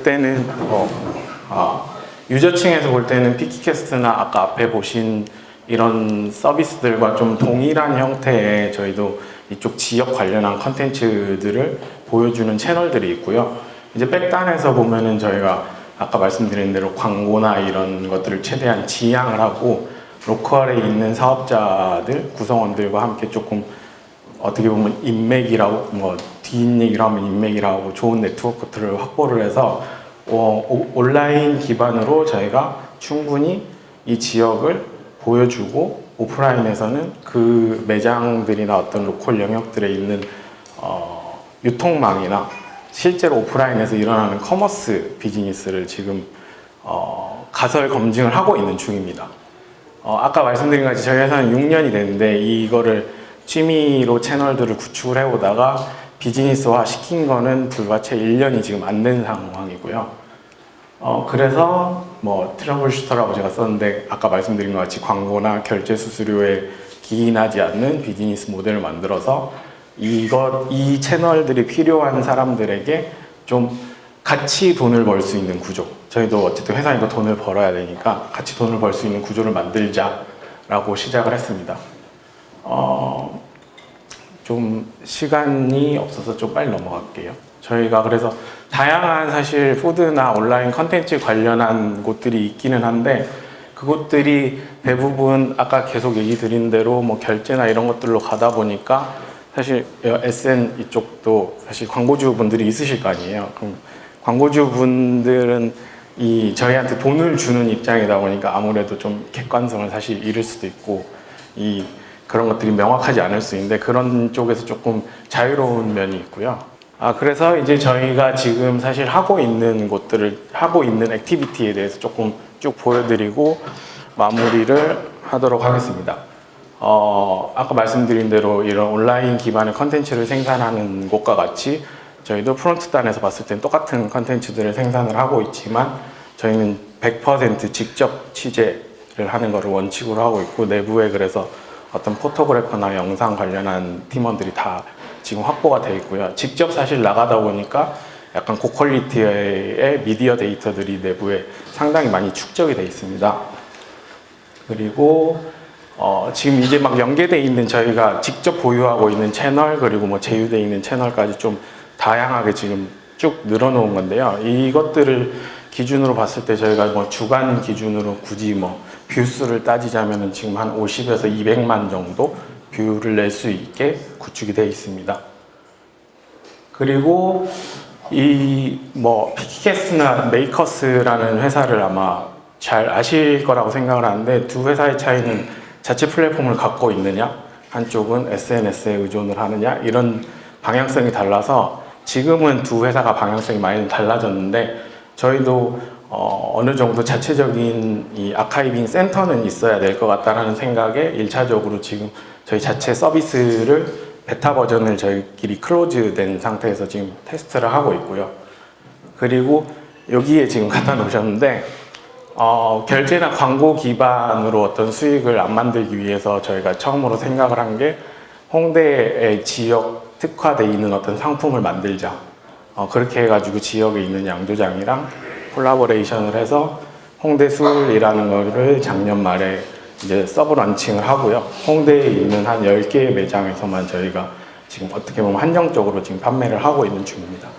때는 피키캐스트나 아까 앞에 보신 이런 서비스들과 좀 동일한 형태의 저희도 이쪽 지역 관련한 컨텐츠들을 보여주는 채널들이 있고요. 이제 백단에서 보면은 저희가 아까 말씀드린 대로 광고나 이런 것들을 최대한 지양을 하고 로컬에 있는 사업자들, 구성원들과 함께 조금 어떻게 보면 인맥이라고 뒷얘기로 하면 인맥이라고 좋은 네트워크들을 확보를 해서 온라인 기반으로 저희가 충분히 이 지역을 보여주고 오프라인에서는 그 매장들이나 어떤 로컬 영역들에 있는 유통망이나 실제로 오프라인에서 일어나는 커머스 비즈니스를 지금 가설 검증을 하고 있는 중입니다. 아까 말씀드린 것 같이 저희 회사는 6년이 됐는데 이거를 취미로 채널들을 구축을 해오다가 비즈니스화 시킨 거는 불과 채 1년이 지금 안 된 상황이고요. 그래서 트러블 슈터라고 제가 썼는데 아까 말씀드린 것 같이 광고나 결제 수수료에 기인하지 않는 비즈니스 모델을 만들어서 이 채널들이 필요한 사람들에게 좀 같이 돈을 벌 수 있는 구조. 저희도 어쨌든 회사니까 돈을 벌어야 되니까 같이 돈을 벌 수 있는 구조를 만들자라고 시작을 했습니다. 좀 시간이 없어서 좀 빨리 넘어갈게요. 저희가 그래서 다양한 사실 푸드나 온라인 컨텐츠 관련한 곳들이 있기는 한데 그곳들이 대부분 아까 계속 얘기 드린 대로 결제나 이런 것들로 가다 보니까 사실 SN 이쪽도 사실 광고주 분들이 있으실 거 아니에요. 그럼 광고주 분들은 저희한테 돈을 주는 입장이다 보니까 아무래도 좀 객관성을 사실 잃을 수도 있고 그런 것들이 명확하지 않을 수 있는데 그런 쪽에서 조금 자유로운 면이 있고요. 그래서 이제 저희가 지금 사실 하고 있는 액티비티에 대해서 조금 쭉 보여드리고 마무리를 하도록 하겠습니다. 아까 말씀드린 대로 이런 온라인 기반의 컨텐츠를 생산하는 곳과 같이 저희도 프론트단에서 봤을 땐 똑같은 컨텐츠들을 생산을 하고 있지만 저희는 100% 직접 취재를 하는 것을 원칙으로 하고 있고 내부에 그래서 어떤 포토그래퍼나 영상 관련한 팀원들이 다 지금 확보가 되어 있고요. 직접 사실 나가다 보니까 약간 고퀄리티의 미디어 데이터들이 내부에 상당히 많이 축적이 되어 있습니다. 그리고 지금 이제 막 연계되어 있는 저희가 직접 보유하고 있는 채널 그리고 제휴되어 있는 채널까지 좀 다양하게 지금 쭉 늘어놓은 건데요. 이것들을 기준으로 봤을 때 저희가 주간 기준으로 굳이 뷰수를 따지자면 지금 한 50에서 200만 정도 뷰를 낼 수 있게 구축이 되어 있습니다. 그리고 피키캐스트나 메이커스라는 회사를 아마 잘 아실 거라고 생각을 하는데 두 회사의 차이는 자체 플랫폼을 갖고 있느냐, 한쪽은 SNS에 의존을 하느냐 이런 방향성이 달라서 지금은 두 회사가 방향성이 많이 달라졌는데 저희도 어느 정도 자체적인 이 아카이빙 센터는 있어야 될 것 같다는 생각에 1차적으로 지금 저희 자체 서비스를 베타 버전을 저희끼리 클로즈 된 상태에서 지금 테스트를 하고 있고요. 그리고 여기에 지금 갖다 놓으셨는데 결제나 광고 기반으로 어떤 수익을 안 만들기 위해서 저희가 처음으로 생각을 한 게 홍대의 지역 특화되어 있는 어떤 상품을 만들자. 그렇게 해가지고 지역에 있는 양조장이랑 콜라보레이션을 해서 홍대 술이라는 거를 작년 말에 이제 서브 런칭을 하고요. 홍대에 있는 한 10개의 매장에서만 저희가 지금 어떻게 보면 한정적으로 지금 판매를 하고 있는 중입니다.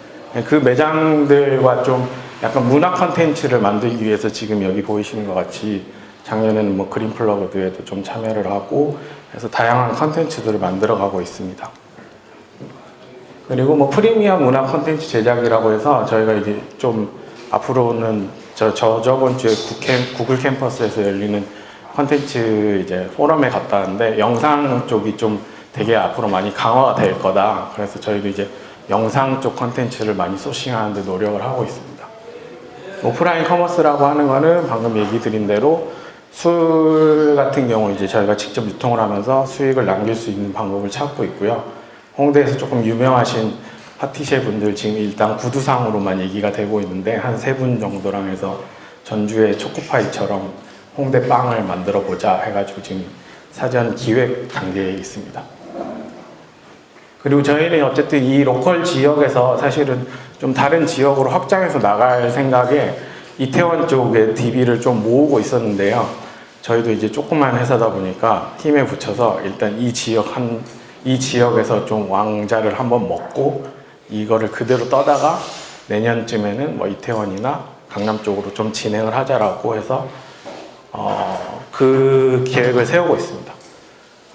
그 매장들과 좀 약간 문화 컨텐츠를 만들기 위해서 지금 여기 보이시는 것 같이 작년에는 뭐 그린 플러그드에도 좀 참여를 하고 해서 다양한 컨텐츠들을 만들어 가고 있습니다. 그리고 뭐 프리미엄 문화 컨텐츠 제작이라고 해서 저희가 이제 좀 앞으로는 저번 주에 구글 캠퍼스에서 열리는 컨텐츠 이제 포럼에 갔다 왔는데 영상 쪽이 좀 되게 앞으로 많이 강화가 될 거다. 그래서 저희도 이제 영상 쪽 컨텐츠를 많이 소싱하는 데 노력을 하고 있습니다. 오프라인 커머스라고 하는 거는 방금 얘기 드린 대로 술 같은 경우 이제 저희가 직접 유통을 하면서 수익을 남길 수 있는 방법을 찾고 있고요. 홍대에서 조금 유명하신 파티셰 분들 지금 일단 구두상으로만 얘기가 되고 있는데 한 3분 정도랑 해서 전주의 초코파이처럼 홍대 빵을 만들어 보자 해가지고 지금 사전 기획 단계에 있습니다. 그리고 저희는 어쨌든 이 로컬 지역에서 사실은 좀 다른 지역으로 확장해서 나갈 생각에 이태원 쪽에 DB를 좀 모으고 있었는데요. 저희도 이제 조그만 회사다 보니까 힘에 붙여서 일단 이 지역에서 좀 왕자를 한번 먹고 이거를 그대로 떠다가 내년쯤에는 뭐 이태원이나 강남 쪽으로 좀 진행을 하자라고 해서 그 계획을 세우고 있습니다.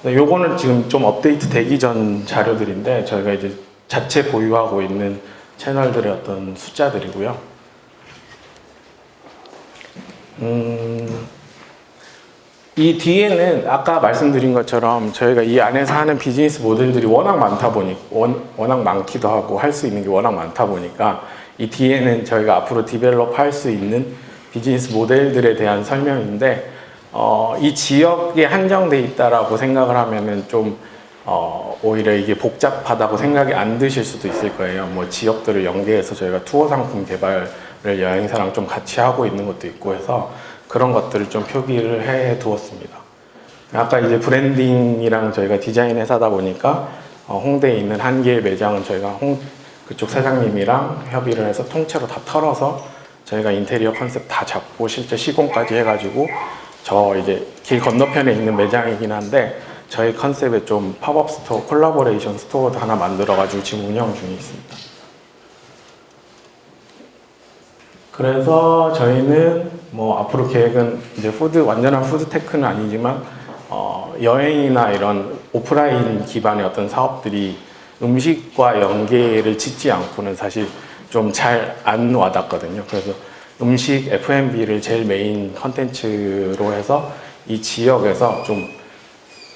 요거는 지금 좀 업데이트 되기 전 자료들인데 저희가 이제 자체 보유하고 있는 채널들의 어떤 숫자들이고요. 이 뒤에는 아까 말씀드린 것처럼 저희가 이 안에서 하는 비즈니스 모델들이 워낙 많다 보니 워낙 많기도 하고 할 수 있는 게 워낙 많다 보니까 이 뒤에는 저희가 앞으로 디벨롭 할 수 있는 비즈니스 모델들에 대한 설명인데 이 지역에 한정돼 있다라고 생각을 하면은 좀 오히려 이게 복잡하다고 생각이 안 드실 수도 있을 거예요. 뭐 지역들을 연계해서 저희가 투어 상품 개발을 여행사랑 좀 같이 하고 있는 것도 있고 해서 그런 것들을 좀 표기를 해 두었습니다. 아까 이제 브랜딩이랑 저희가 디자인 회사다 보니까 홍대에 있는 한 개의 매장은 저희가 그쪽 사장님이랑 협의를 해서 통째로 다 털어서 저희가 인테리어 컨셉 다 잡고 실제 시공까지 해가지고 저 이제 길 건너편에 있는 매장이긴 한데 저희 컨셉에 좀 팝업 스토어, 콜라보레이션 스토어도 하나 만들어가지고 지금 운영 중에 있습니다. 그래서 저희는 뭐 앞으로 계획은 이제 완전한 푸드테크는 아니지만 여행이나 이런 오프라인 기반의 어떤 사업들이 음식과 연계를 짓지 않고는 사실 좀 잘 안 와닿거든요. 그래서 음식 F&B를 제일 메인 컨텐츠로 해서 이 지역에서 좀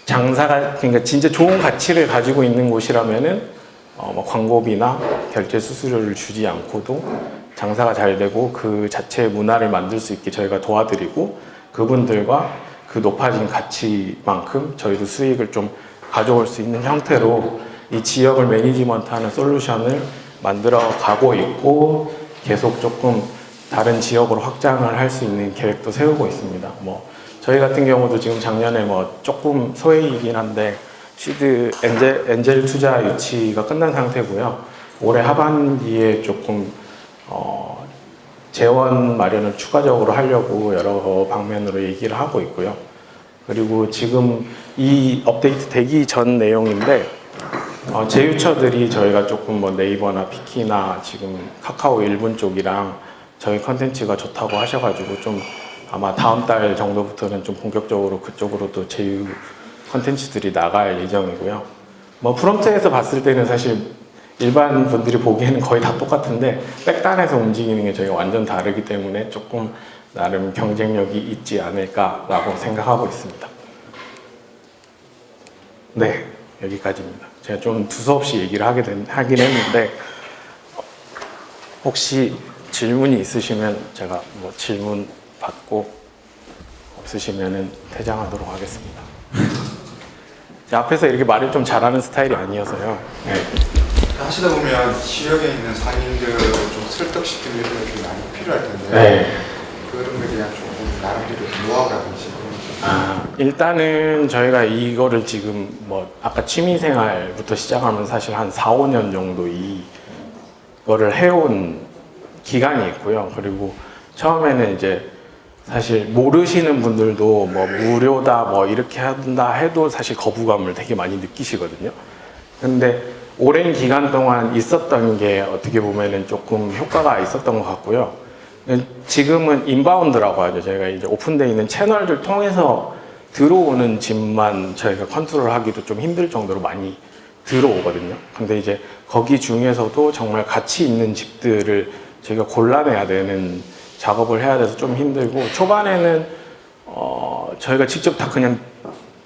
장사가 그러니까 진짜 좋은 가치를 가지고 있는 곳이라면은 뭐 광고비나 결제 수수료를 주지 않고도 장사가 잘 되고 그 자체의 문화를 만들 수 있게 저희가 도와드리고 그분들과 그 높아진 가치만큼 저희도 수익을 좀 가져올 수 있는 형태로 이 지역을 매니지먼트하는 솔루션을 만들어 가고 있고 계속 조금 다른 지역으로 확장을 할 수 있는 계획도 세우고 있습니다. 뭐 저희 같은 경우도 지금 작년에 뭐 조금 소액이긴 한데 시드 엔젤 투자 유치가 끝난 상태고요. 올해 하반기에 조금 재원 마련을 추가적으로 하려고 여러 방면으로 얘기를 하고 있고요. 그리고 지금 이 업데이트 되기 전 내용인데 제휴처들이 저희가 조금 뭐 네이버나 피키나 지금 카카오 일본 쪽이랑 저희 컨텐츠가 좋다고 하셔가지고 좀 아마 다음 달 정도부터는 좀 본격적으로 그쪽으로 또 제휴 컨텐츠들이 나갈 예정이고요. 뭐 프론트에서 봤을 때는 사실 일반 분들이 보기에는 거의 다 똑같은데 백단에서 움직이는 게 저희가 완전 다르기 때문에 조금 나름 경쟁력이 있지 않을까라고 생각하고 있습니다. 네, 여기까지입니다. 제가 좀 두서없이 얘기를 하긴 했는데 혹시 질문이 있으시면 제가 뭐 질문 받고 없으시면은 퇴장하도록 하겠습니다. 제가 앞에서 이렇게 말을 좀 잘하는 스타일이 아니어서요. 네. 하시다 보면 지역에 있는 상인들을 좀 설득시키는 게 좀 많이 필요할 텐데 네. 그런 거에 대한 조금 나름대로 노하우라든지 그런 거 일단은 저희가 이거를 지금 뭐 아까 취미생활부터 시작하면 사실 한 4, 5년 정도 이거를 해온 기간이 있고요. 그리고 처음에는 이제 사실 모르시는 분들도 뭐 무료다 뭐 이렇게 한다 해도 사실 거부감을 되게 많이 느끼시거든요. 근데 오랜 기간 동안 있었던 게 어떻게 보면은 조금 효과가 있었던 것 같고요. 지금은 인바운드라고 하죠. 저희가 이제 오픈되어 있는 채널들 통해서 들어오는 집만 저희가 컨트롤하기도 좀 힘들 정도로 많이 들어오거든요. 근데 이제 거기 중에서도 정말 가치 있는 집들을 저희가 골라내야 되는 작업을 해야 돼서 좀 힘들고, 초반에는 저희가 직접 다 그냥,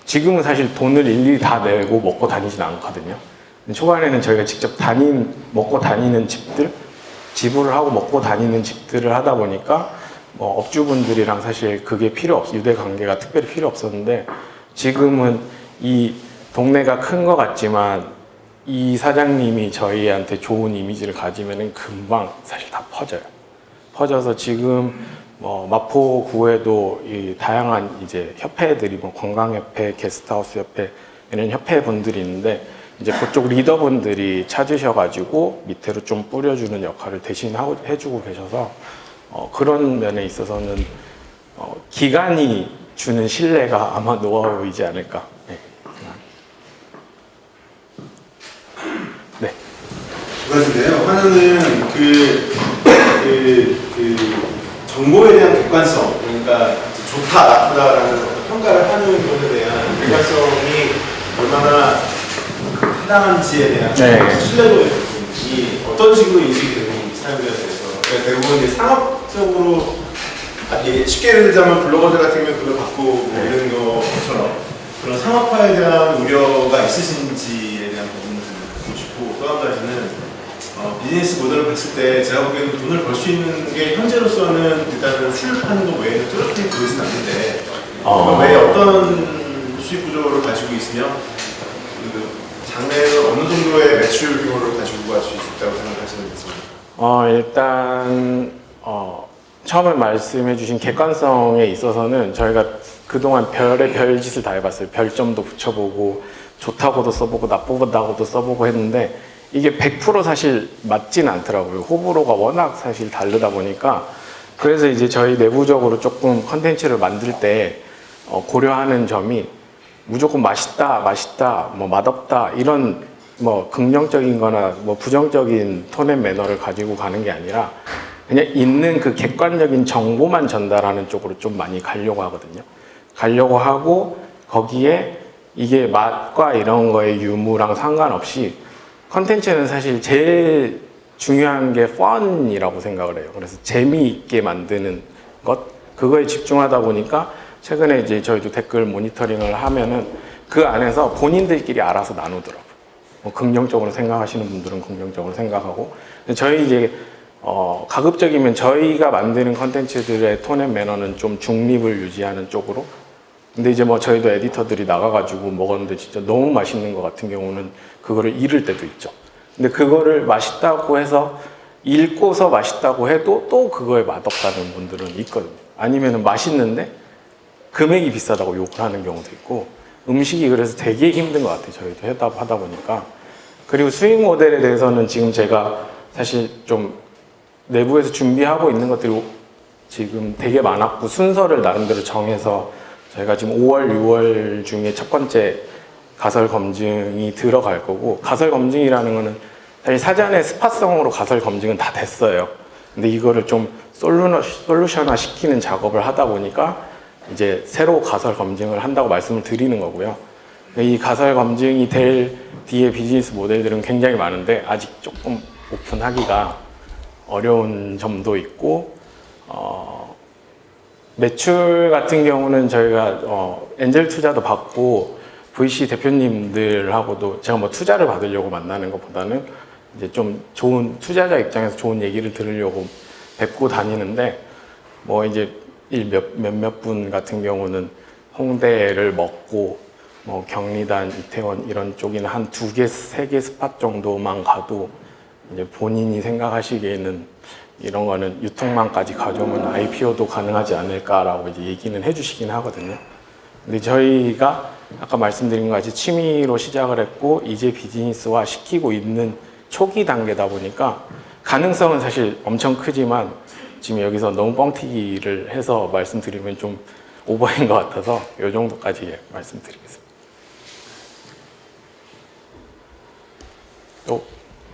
지금은 사실 돈을 일일이 다 내고 먹고 다니진 않거든요. 근데 초반에는 저희가 직접 먹고 다니는 집들, 지불을 하고 먹고 다니는 집들을 하다 보니까 뭐 업주분들이랑 사실 그게 유대 관계가 특별히 필요 없었는데, 지금은 이 동네가 큰 것 같지만 이 사장님이 저희한테 좋은 이미지를 가지면은 금방 사실 다 퍼져서 지금 뭐 마포구에도 이 다양한 이제 협회들이 뭐 관광협회, 게스트하우스 협회 이런 협회 분들이 있는데, 이제 그쪽 리더분들이 찾으셔가지고 밑으로 좀 뿌려주는 역할을 대신 해주고 계셔서 그런 면에 있어서는 기간이 주는 신뢰가 아마 노하우이지 않을까. 네. 네. 두 가지인데요. 하나는 정보에 대한 객관성, 그러니까 좋다, 나쁘다라는 평가를 하는 것에 대한 객관성이 얼마나 타당한지에 대한 네. 신뢰도의 부분이 어떤 식으로 인식이 되는지 사용자에 대해서. 그러니까 대부분 이제 상업적으로 쉽게 예를 들자면 블로거들 같은 경우 그걸 받고 뭐 이런 것처럼 그런 상업화에 대한 우려가 있으신지에 대한 부분을 좀 듣고 싶고, 또 한 가지는 비즈니스 모델을 봤을 때 제가 보기에는 돈을 벌 수 있는 게 현재로서는 일단은 수입 하는 거 외에는 뚜렷하게 보이진 않는데 왜 어떤 수입 구조를 가지고 있으며 장래에는 어느 정도의 매출 규모를 가지고 갈 수 있다고 생각하시는지. 일단 처음에 말씀해 주신 객관성에 있어서는 저희가 그동안 별의 짓을 다 해봤어요. 별점도 붙여보고 좋다고도 써보고 나쁘다고도 써보고 했는데 이게 100% 사실 맞지는 않더라고요. 호불호가 워낙 사실 다르다 보니까. 그래서 이제 저희 내부적으로 조금 컨텐츠를 만들 때 고려하는 점이 무조건 맛있다, 뭐 맛없다 이런 뭐 긍정적인 거나 뭐 부정적인 톤앤 매너를 가지고 가는 게 아니라 그냥 있는 그 객관적인 정보만 전달하는 쪽으로 좀 많이 가려고 하거든요. 가려고 하고 거기에 이게 맛과 이런 거의 유무랑 상관없이 컨텐츠는 사실 제일 중요한 게 펀이라고 생각을 해요. 그래서 재미있게 만드는 것, 그거에 집중하다 보니까 최근에 이제 저희도 댓글 모니터링을 하면은 그 안에서 본인들끼리 알아서 나누더라고요. 뭐 긍정적으로 생각하시는 분들은 긍정적으로 생각하고, 저희 이제 가급적이면 저희가 만드는 컨텐츠들의 톤앤 매너는 좀 중립을 유지하는 쪽으로. 근데 이제 뭐 저희도 에디터들이 나가가지고 먹었는데 진짜 너무 맛있는 것 같은 경우는 그거를 잃을 때도 있죠. 근데 그거를 맛있다고 해서 읽고서 맛있다고 해도 또 그거에 맛없다는 분들은 있거든요. 아니면은 맛있는데 금액이 비싸다고 욕을 하는 경우도 있고, 음식이 그래서 되게 힘든 것 같아요. 저희도 하다 보니까. 그리고 수익 모델에 대해서는 지금 제가 사실 좀 내부에서 준비하고 있는 것들이 지금 되게 많았고, 순서를 나름대로 정해서 저희가 지금 5월, 6월 중에 첫 번째 가설 검증이 들어갈 거고, 가설 검증이라는 거는 사실 사전에 스팟성으로 가설 검증은 다 됐어요. 근데 이거를 좀 솔루션화 시키는 작업을 하다 보니까 이제 새로 가설 검증을 한다고 말씀을 드리는 거고요. 이 가설 검증이 될 뒤에 비즈니스 모델들은 굉장히 많은데 아직 조금 오픈하기가 어려운 점도 있고, 매출 같은 경우는 저희가 엔젤 투자도 받고 VC 대표님들하고도 제가 뭐 투자를 받으려고 만나는 것보다는 이제 좀 좋은 투자자 입장에서 좋은 얘기를 들으려고 뵙고 다니는데 뭐 이제 몇몇 분 같은 경우는 홍대를 먹고 뭐 경리단, 이태원 이런 쪽이나 한 2개, 3개 스팟 정도만 가도 이제 본인이 생각하시기에는 이런 거는 유통망까지 가져오면 IPO도 가능하지 않을까라고 이제 얘기는 해주시긴 하거든요. 근데 저희가 아까 말씀드린 것 같이 취미로 시작을 했고 이제 비즈니스화 시키고 있는 초기 단계다 보니까 가능성은 사실 엄청 크지만 지금 여기서 너무 뻥튀기를 해서 말씀드리면 좀 오버인 것 같아서 이 정도까지 말씀드리겠습니다. 또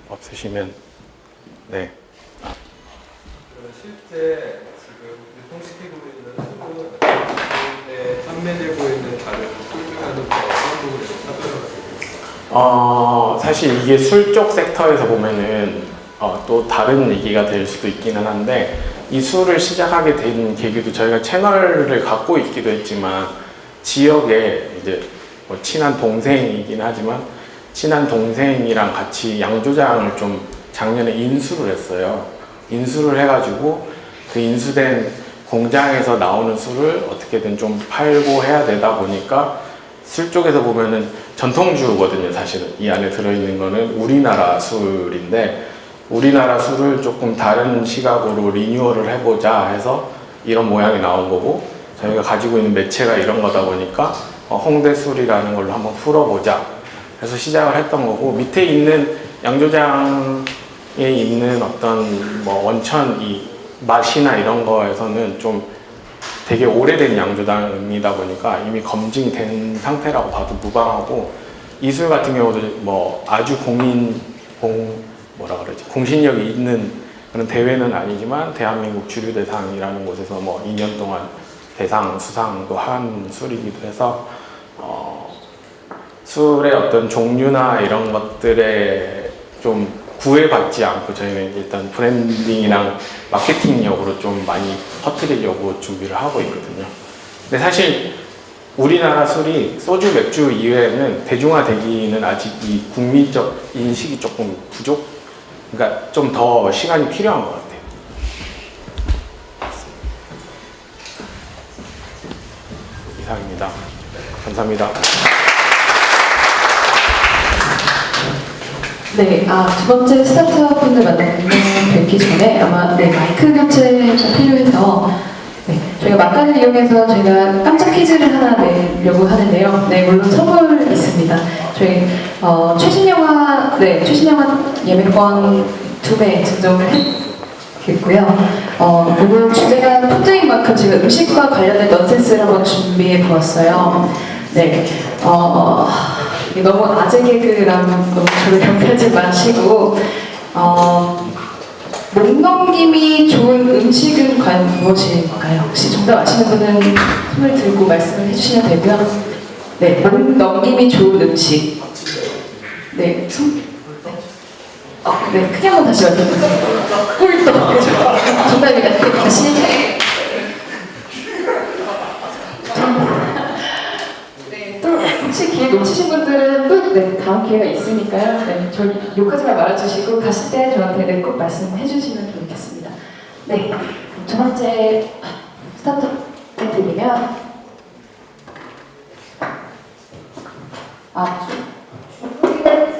없으시면 네. 실제 지금 유통시키고 있는 술은 판매되고 있는 다른 술과는 어떤 부분에서 차별화가 되고 있어요? 사실 이게 술 쪽 섹터에서 보면은 또 다른 얘기가 될 수도 있기는 한데 이 술을 시작하게 된 계기도 저희가 채널을 갖고 있기도 했지만 지역에 이제 뭐 친한 동생이긴 하지만 친한 동생이랑 같이 양조장을 좀 작년에 인수를 했어요. 인수를 해가지고 그 인수된 공장에서 나오는 술을 어떻게든 좀 팔고 해야 되다 보니까 술 쪽에서 보면은 전통주거든요. 사실은 이 안에 들어있는 거는 우리나라 술인데 우리나라 술을 조금 다른 시각으로 리뉴얼을 해보자 해서 이런 모양이 나온 거고 저희가 가지고 있는 매체가 이런 거다 보니까 홍대 술이라는 걸로 한번 풀어보자 해서 시작을 했던 거고 밑에 있는 양조장에 있는 어떤 뭐 원천 이 맛이나 이런 거에서는 좀 되게 오래된 양조장이다 보니까 이미 검증이 된 상태라고 봐도 무방하고 이 술 같은 경우도 뭐 아주 공신력이 있는 그런 대회는 아니지만 대한민국 주류대상이라는 곳에서 뭐 2년 동안 대상 수상도 한 술이기도 해서 술의 어떤 종류나 이런 것들에 좀 구애받지 않고 저희는 일단 브랜딩이랑 마케팅력으로 좀 많이 퍼뜨리려고 준비를 하고 있거든요. 근데 사실 우리나라 술이 소주, 맥주 이외에는 대중화되기는 아직 이 국민적 인식이 조금 부족? 그러니까 좀 더 시간이 필요한 것 같아요. 이상입니다. 감사합니다. 네, 두 번째 스타트업 분들 뵙기 전에 아마 마이크 교체가 필요해서 저희가 막간을 이용해서 저희가 깜짝 퀴즈를 하나 내려고 하는데요. 네, 물론 선물 있습니다. 저희 최신 영화 예매권 2배 증정을 했고요. 오늘 주제가 푸드인 만큼 제가 음식과 관련된 넌센스를 한번 준비해 보았어요. 네, 너무 아재 개그라면 너무 저를 경계하지 마시고 목 넘김이 좋은 음식은 과연 무엇일까요? 혹시 정답 아시는 분은 손을 들고 말씀을 해주시면 되고요. 네, 목 넘김이 좋은 음식. 네, 네, 크게 한번 다시 말씀해주세요. 꿀떡. 그죠? 정답입니다. 네, 다시. 네, 또 혹시 기회 놓치신 분들은 또 다음 기회가 있으니까요. 네, 저희 욕하지만 말아주시고 가실 때 저한테 꼭 말씀해 주시면 좋겠습니다. 네, 첫 번째 스타트 해드리면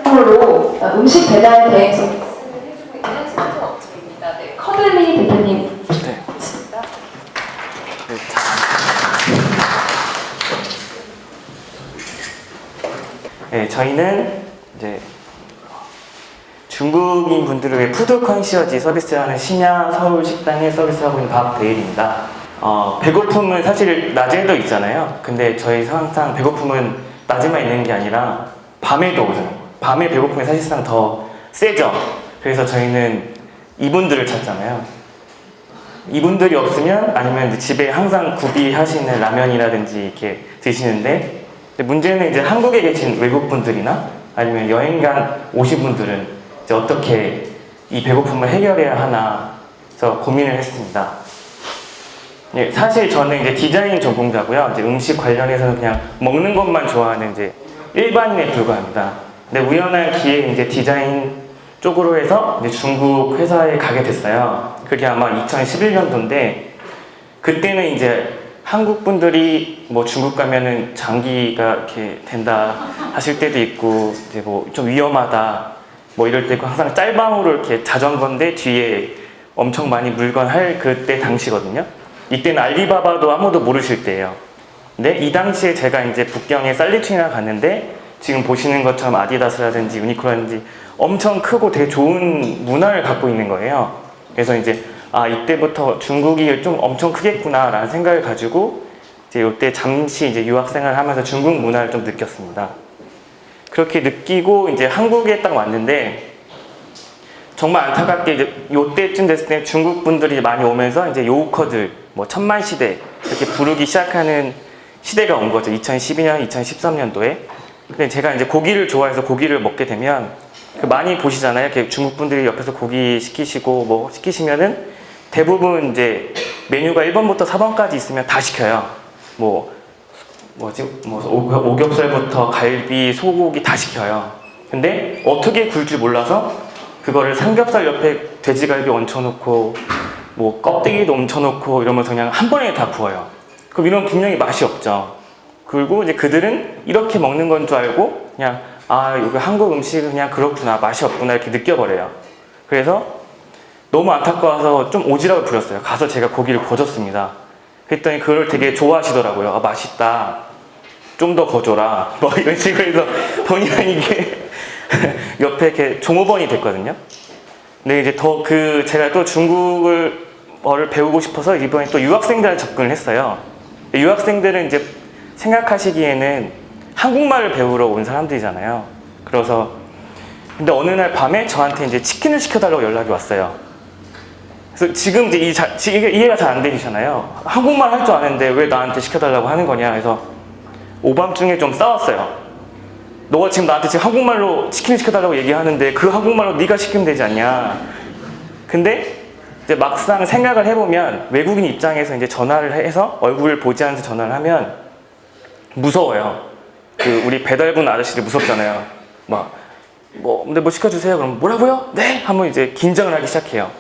중국으로 음식 배달 대행 서비스를 해주고 있는 스타트업입니다. 네, 커들리 대표님 있습니다. 네, 저희는 이제 중국인 분들을 위해 푸드 컨시어지 서비스를 하는 심야 서울 식당에 서비스하고 있는 밥데일입니다. 배고픔은 사실 낮에도 있잖아요. 근데 저희 항상 배고픔은 낮에만 있는 게 아니라 밤에도 오잖아요. 밤에 배고픔이 사실상 더 세죠. 그래서 저희는 이분들을 찾잖아요. 이분들이 없으면 아니면 집에 항상 구비하시는 라면이라든지 이렇게 드시는데 문제는 이제 한국에 계신 외국분들이나 아니면 여행간 오신 분들은 이제 어떻게 이 배고픔을 해결해야 하나 해서 고민을 했습니다. 예, 사실 저는 이제 디자인 전공자고요. 이제 음식 관련해서는 그냥 먹는 것만 좋아하는 이제 일반인에 불과합니다. 근데 우연한 기회에 이제 디자인 쪽으로 해서 이제 중국 회사에 가게 됐어요. 그게 아마 2011년도인데 그때는 이제 한국 분들이 뭐 중국 가면은 장기가 이렇게 된다 하실 때도 있고 이제 뭐 좀 위험하다 뭐 이럴 때 있고 항상 짤방으로 이렇게 자전거인데 뒤에 엄청 많이 물건 할 그때 당시거든요. 이때는 알리바바도 아무도 모르실 때예요. 근데 이 당시에 제가 이제 북경에 살리춘이나 갔는데 지금 보시는 것처럼 아디다스라든지 유니클로라든지 엄청 크고 되게 좋은 문화를 갖고 있는 거예요. 그래서 이제 아 이때부터 중국이 좀 엄청 크겠구나 라는 생각을 가지고 이제 이때 잠시 이제 유학생활을 하면서 중국 문화를 좀 느꼈습니다. 그렇게 느끼고 이제 한국에 딱 왔는데 정말 안타깝게 이제 요때쯤 됐을 때 중국 분들이 많이 오면서 이제 요우커들 뭐 천만 시대 이렇게 부르기 시작하는 시대가 온 거죠. 2012년, 2013년도에. 근데 제가 이제 고기를 좋아해서 고기를 먹게 되면 많이 보시잖아요. 이렇게 중국 분들이 옆에서 고기 시키시고 뭐 시키시면은 대부분 이제 메뉴가 1번부터 4번까지 있으면 다 시켜요. 뭐 오겹살부터 갈비, 소고기 다 시켜요. 근데 어떻게 굴 줄 몰라서 그거를 삼겹살 옆에 돼지갈비 얹혀놓고 뭐 껍데기도 얹혀놓고 이러면서 그냥 한 번에 다 구워요. 그럼 이런 분명히 맛이 없죠. 그리고 이제 그들은 이렇게 먹는 건 줄 알고 그냥 아 여기 한국 음식은 그냥 그렇구나 맛이 없구나 이렇게 느껴버려요. 그래서 너무 안타까워서 좀 오지랖을 부렸어요. 가서 제가 고기를 구워줬습니다. 그랬더니 그걸 되게 좋아하시더라고요. 아 맛있다. 좀 더 거줘라. 뭐 이런 식으로 해서 본의 아니게 옆에 이렇게 종업원이 됐거든요. 근데 이제 제가 또 중국어를 배우고 싶어서 이번에 또 유학생들한테 접근을 했어요. 유학생들은 이제 생각하시기에는 한국말을 배우러 온 사람들이잖아요. 그래서 근데 어느 날 밤에 저한테 이제 치킨을 시켜달라고 연락이 왔어요. 그래서 지금 이제 이게 이해가 잘 안 되시잖아요. 한국말 할 줄 아는데 왜 나한테 시켜달라고 하는 거냐. 그래서 오밤중에 좀 싸웠어요. 너가 지금 나한테 지금 한국말로 치킨을 시켜달라고 얘기하는데 그 한국말로 네가 시키면 되지 않냐. 근데 이제 막상 생각을 해보면 외국인 입장에서 이제 전화를 해서 얼굴을 보지 않아서 전화를 하면 무서워요. 우리 배달분 아저씨들 무섭잖아요. 근데 뭐 시켜주세요. 그럼 뭐라고요? 네! 하면 이제 긴장을 하기 시작해요.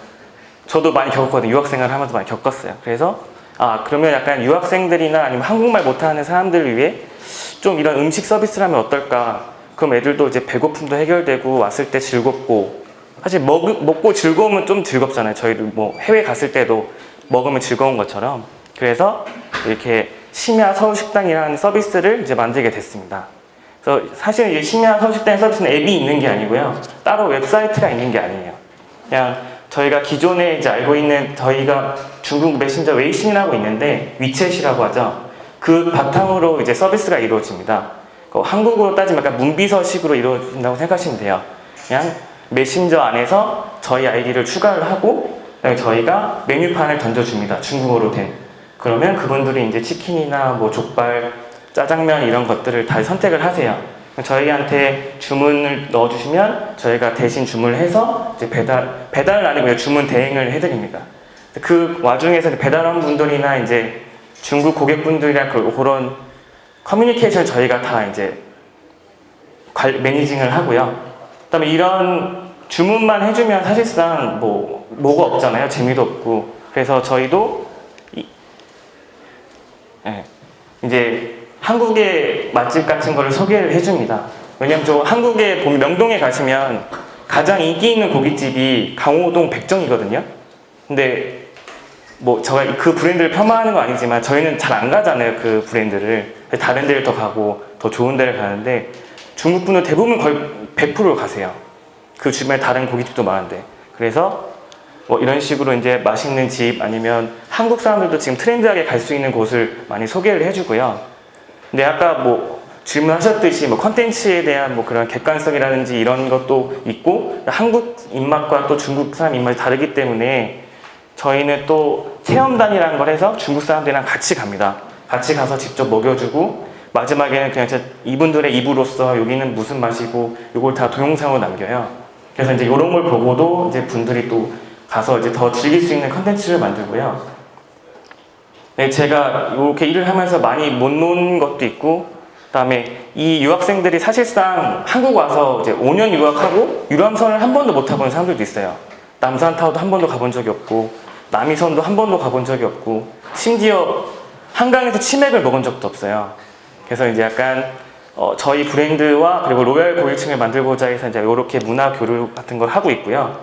저도 많이 겪었거든요. 유학생활을 하면서 많이 겪었어요. 그래서 그러면 약간 유학생들이나 아니면 한국말 못하는 사람들을 위해 좀 이런 음식 서비스를 하면 어떨까. 그럼 애들도 이제 배고픔도 해결되고 왔을 때 즐겁고 사실 먹고 즐거우면 좀 즐겁잖아요. 저희도 뭐 해외 갔을 때도 먹으면 즐거운 것처럼. 그래서 이렇게 심야 서울식당이라는 서비스를 이제 만들게 됐습니다. 그래서 사실 이제 심야 서울식당 서비스는 앱이 있는 게 아니고요. 따로 웹사이트가 있는 게 아니에요. 그냥 저희가 기존에 이제 알고 있는 저희가 중국 메신저 웨이신이라고 있는데 위챗이라고 하죠. 그 바탕으로 이제 서비스가 이루어집니다. 한국으로 따지면 약간 문비서식으로 이루어진다고 생각하시면 돼요. 그냥 메신저 안에서 저희 아이디를 추가를 하고 그다음에 저희가 메뉴판을 던져줍니다. 중국어로 된. 그러면 그분들이 이제 치킨이나 뭐 족발, 짜장면 이런 것들을 다 선택을 하세요. 저희한테 주문을 넣어주시면 저희가 대신 주문을 해서 이제 배달은 아니고요. 주문 대행을 해드립니다. 그 와중에서 배달원 분들이나 이제 중국 고객분들이랑 그런 커뮤니케이션 저희가 다 이제 매니징을 하고요. 그다음에 이런 주문만 해주면 사실상 뭐가 없잖아요. 재미도 없고. 그래서 저희도 이제 한국의 맛집 같은 거를 소개를 해줍니다. 왜냐면 저 한국에 보면 명동에 가시면 가장 인기 있는 고깃집이 강호동 백정이거든요. 근데 뭐 제가 그 브랜드를 폄하하는 건 아니지만 저희는 잘 안 가잖아요. 그 브랜드를. 다른 데를 더 가고 더 좋은 데를 가는데 중국 분은 대부분 거의 100% 가세요. 그 주변에 다른 고깃집도 많은데. 그래서 뭐 이런 식으로 이제 맛있는 집 아니면 한국 사람들도 지금 트렌드하게 갈 수 있는 곳을 많이 소개를 해주고요. 근데 아까 뭐 질문하셨듯이 뭐 컨텐츠에 대한 뭐 그런 객관성이라든지 이런 것도 있고 한국 입맛과 또 중국 사람 입맛이 다르기 때문에 저희는 또 체험단이라는 걸 해서 중국 사람들이랑 같이 갑니다. 같이 가서 직접 먹여주고 마지막에는 그냥 이분들의 입으로서 여기는 무슨 맛이고 이걸 다 동영상으로 남겨요. 그래서 이제 이런 걸 보고도 이제 분들이 또 가서 이제 더 즐길 수 있는 컨텐츠를 만들고요. 네, 제가 이렇게 일을 하면서 많이 못 논 것도 있고, 그다음에 이 유학생들이 사실상 한국 와서 이제 5년 유학하고 유람선을 한 번도 못 타본 사람들도 있어요. 남산타워도 한 번도 가본 적이 없고, 남이섬도 한 번도 가본 적이 없고, 심지어 한강에서 치맥을 먹은 적도 없어요. 그래서 이제 약간 저희 브랜드와 그리고 로얄 고일층을 만들고자 해서 이제 이렇게 문화 교류 같은 걸 하고 있고요.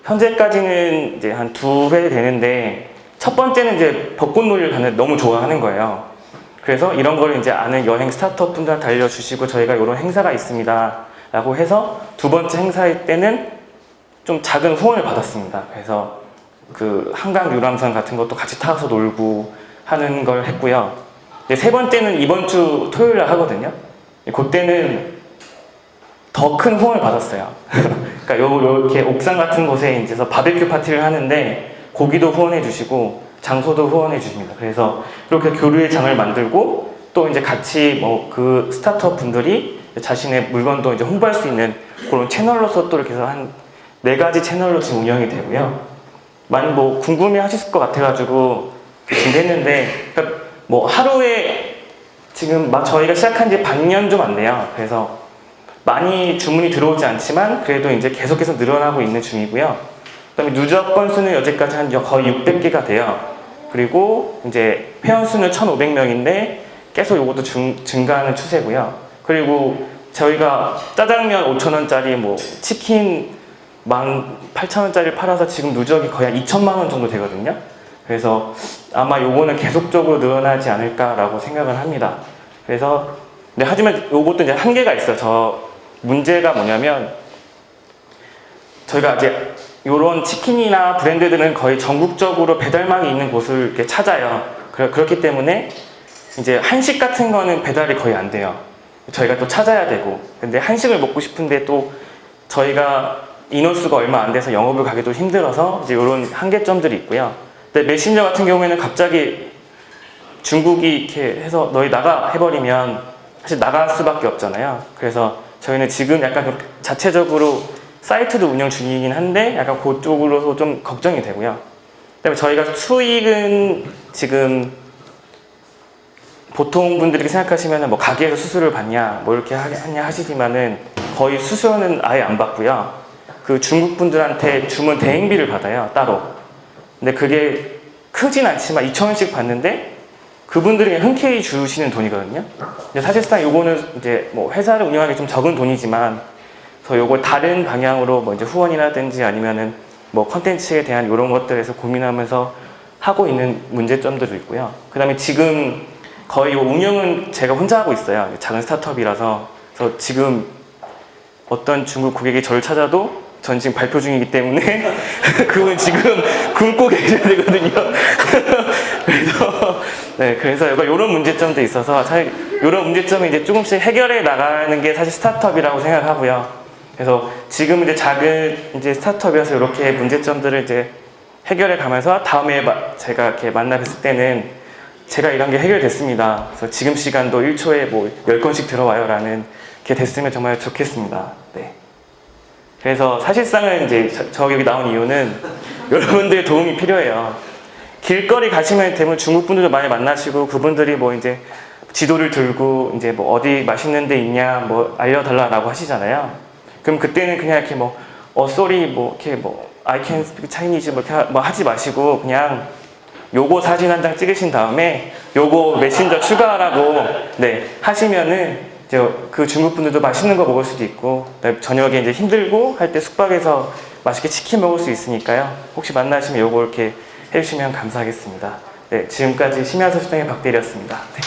현재까지는 이제 한 2회 되는데, 첫 번째는 이제 벚꽃놀이를 가는 너무 좋아하는 거예요. 그래서 이런 걸 이제 아는 여행 스타트업 분들한테 알려주시고 저희가 이런 행사가 있습니다 라고 해서 두 번째 행사일 때는 좀 작은 후원을 받았습니다. 그래서 그 한강 유람선 같은 것도 같이 타서 놀고 하는 걸 했고요. 세 번째는 이번 주 토요일 날 하거든요. 그때는 더 큰 후원을 받았어요. 그러니까 이렇게 옥상 같은 곳에 이제서 바베큐 파티를 하는데 고기도 후원해 주시고 장소도 후원해 주십니다. 그래서 이렇게 교류의 장을 만들고 또 이제 같이 뭐 그 스타트업 분들이 자신의 물건도 이제 홍보할 수 있는 그런 채널로서 또 이렇게 해서 한 4가지 채널로 지금 운영이 되고요. 많이 뭐 궁금해 하실 것 같아가지고 준비했는데, 그러니까 뭐 하루에 지금 막 저희가 시작한 지 반년 좀 안 돼요. 그래서 많이 주문이 들어오지 않지만 그래도 이제 계속해서 늘어나고 있는 중이고요. 그다음에 누적 건수는 여태까지 한 거의 600개가 돼요. 그리고 이제 회원수는 1,500명인데 계속 이것도 증가하는 추세고요. 그리고 저희가 짜장면 5,000원짜리 뭐 치킨 18,000원짜리를 팔아서 지금 누적이 거의 한 2천만 원 정도 되거든요. 그래서 아마 요거는 계속적으로 늘어나지 않을까라고 생각을 합니다. 그래서 네, 하지만 요것도 이제 한계가 있어요. 문제가 뭐냐면 저희가 아직 이런 치킨이나 브랜드들은 거의 전국적으로 배달망이 있는 곳을 이렇게 찾아요. 그렇기 때문에 이제 한식 같은 거는 배달이 거의 안 돼요. 저희가 또 찾아야 되고. 근데 한식을 먹고 싶은데 또 저희가 인원수가 얼마 안 돼서 영업을 가기도 힘들어서 이제 이런 한계점들이 있고요. 근데 메신저 같은 경우에는 갑자기 중국이 이렇게 해서 너희 나가 해버리면 사실 나갈 수밖에 없잖아요. 그래서 저희는 지금 약간 자체적으로 사이트도 운영 중이긴 한데 약간 그쪽으로도 좀 걱정이 되고요. 그다음에 저희가 수익은 지금 보통 분들이 생각하시면 뭐 가게에서 수수료를 받냐 뭐 이렇게 하냐 하시지만은 거의 수수료는 아예 안 받고요. 그 중국 분들한테 주문 대행비를 받아요, 따로. 근데 그게 크진 않지만 2,000원씩 받는데 그분들이 그냥 흔쾌히 주시는 돈이거든요. 근데 사실상 요거는 이제 뭐 회사를 운영하기 좀 적은 돈이지만 그래서 요걸 다른 방향으로 뭐 이제 후원이라든지 아니면은 뭐 컨텐츠에 대한 이런 것들에서 고민하면서 하고 있는 문제점들도 있고요. 그 다음에 지금 거의 요 운영은 제가 혼자 하고 있어요. 작은 스타트업이라서. 그래서 지금 어떤 중국 고객이 저를 찾아도 전 지금 발표 중이기 때문에 그분 지금 굶고 계셔야 되거든요. 그래서 약간 이런 문제점도 있어서 사실 이런 문제점을 이제 조금씩 해결해 나가는 게 사실 스타트업이라고 생각하고요. 그래서 지금 이제 작은 이제 스타트업이라서 이렇게 문제점들을 이제 해결해 가면서 다음에 제가 이렇게 만나 뵀을 때는 제가 이런 게 해결됐습니다. 그래서 지금 시간도 1초에 뭐 10건씩 들어와요 라는 게 됐으면 정말 좋겠습니다. 네. 그래서 사실상은 이제 저 여기 나온 이유는 여러분들의 도움이 필요해요. 길거리 가시면 대부분 중국 분들도 많이 만나시고 그분들이 뭐 이제 지도를 들고 이제 뭐 어디 맛있는 데 있냐 뭐 알려달라고 하시잖아요. 그럼 그때는 그냥 이렇게 뭐 sorry 뭐 이렇게 뭐 I can speak Chinese 뭐 이렇게 뭐 하지 마시고 그냥 요거 사진 한 장 찍으신 다음에 요거 메신저 추가하라고 네 하시면은 이제 그 중국 분들도 맛있는 거 먹을 수도 있고 저녁에 이제 힘들고 할 때 숙박에서 맛있게 치킨 먹을 수 있으니까요. 혹시 만나시면 요거 이렇게 해주시면 감사하겠습니다. 네, 지금까지 심야서 시장의 박대리였습니다. 네.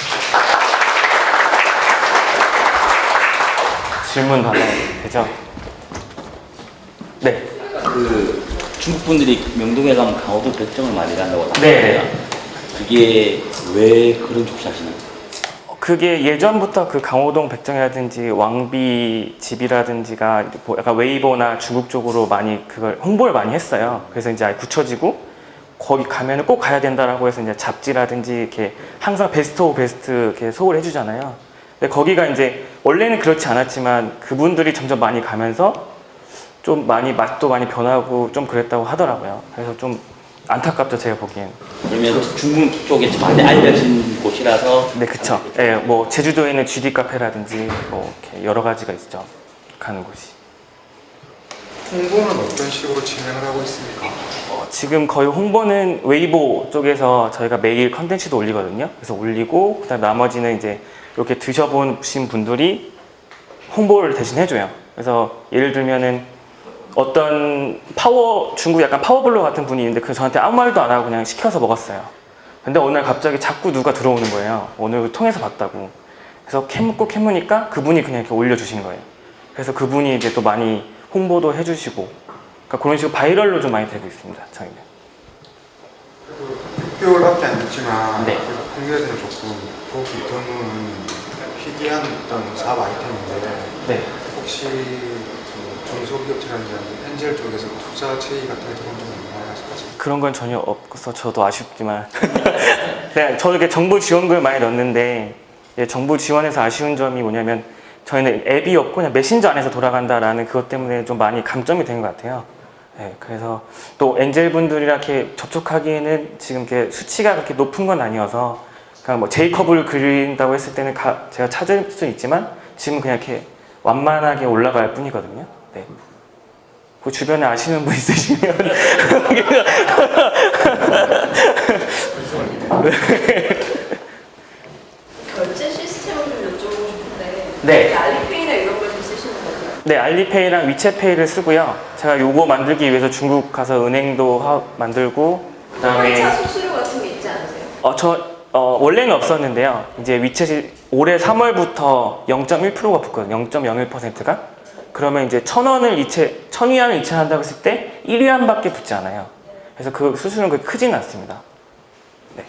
질문 받아도 되죠? 네. 그 중국 분들이 명동에 가면 강호동 백점을 많이 간다고 네. 하잖아요. 그게 왜 그런 족사시나요? 그게 예전부터 그 강호동 백정이라든지 왕비 집이라든지가 약간 웨이보나 중국 쪽으로 많이 그걸 홍보를 많이 했어요. 그래서 이제 아예 굳혀지고 거기 가면은 꼭 가야 된다라고 해서 이제 잡지라든지 이렇게 항상 베스트 오브 베스트 이렇게 소개를 해주잖아요. 근데 거기가 이제 원래는 그렇지 않았지만 그분들이 점점 많이 가면서 좀 많이 맛도 많이 변하고 좀 그랬다고 하더라고요. 그래서 좀 안타깝죠, 제가 보기엔. 그러면 중국 쪽에 많이 알려진 곳이라서 네, 그쵸. 예, 뭐 제주도에 있는 GD 카페라든지 뭐 이렇게 여러 가지가 있죠. 가는 곳이. 홍보는 어떤 식으로 진행을 하고 있습니까? 지금 거의 홍보는 웨이보 쪽에서 저희가 매일 컨텐츠도 올리거든요. 그래서 올리고 그다음 나머지는 이제 이렇게 드셔보신 분들이 홍보를 대신 해줘요. 그래서 예를 들면은 어떤 중국 약간 파워블로 같은 분이 있는데 그 저한테 아무 말도 안 하고 그냥 시켜서 먹었어요. 근데 어느 날 갑자기 자꾸 누가 들어오는 거예요. 오늘 통해서 봤다고. 그래서 캐묻니까 그분이 그냥 이렇게 올려주신 거예요. 그래서 그분이 이제 또 많이 홍보도 해주시고, 그러니까 그런 식으로 바이럴로 좀 많이 되고 있습니다. 저희는. 6개월밖에 안 됐지만 네. 한국에서는 조금 보기 드문 희귀한 어떤 사업 아이템인데 네. 혹시 중소기업체라든지 엔젤 쪽에서 투자 제의 같은 게 들어온 적은 있나요? 아직까지? 그런 건 전혀 없어서 저도 아쉽지만 네, 저도 이렇게 정부 지원금을 많이 넣었는데 정부 지원에서 아쉬운 점이 뭐냐면 저희는 앱이 없고 그냥 메신저 안에서 돌아간다라는 그것 때문에 좀 많이 감점이 된 것 같아요. 네, 그래서 또 엔젤분들이랑 이렇게 접촉하기에는 지금 이렇게 수치가 그렇게 높은 건 아니어서 그냥 뭐 제이컵을 그린다고 했을 때는 제가 찾을 수 있지만 지금 그냥 이렇게 완만하게 올라갈 뿐이거든요. 네. 그 주변에 아시는 분 있으시면 결제 시스템을 좀 여쭤보고 싶은데 네. 알리페이나 이런 걸 좀 쓰시는 건가요? 네, 알리페이랑 위챗페이를 쓰고요. 제가 요거 만들기 위해서 중국 가서 은행도 만들고 그다음에 한차 수수료 같은 게 있지 않으세요? 원래는 없었는데요. 이제 위챗이 올해 3월부터 0.1%가 붙거든요. 0.01%가. 그러면 이제 1,000위안을 이체한다고 했을 때 1위안밖에 붙지 않아요. 그래서 그 수수료는 그렇게 크지는 않습니다. 네.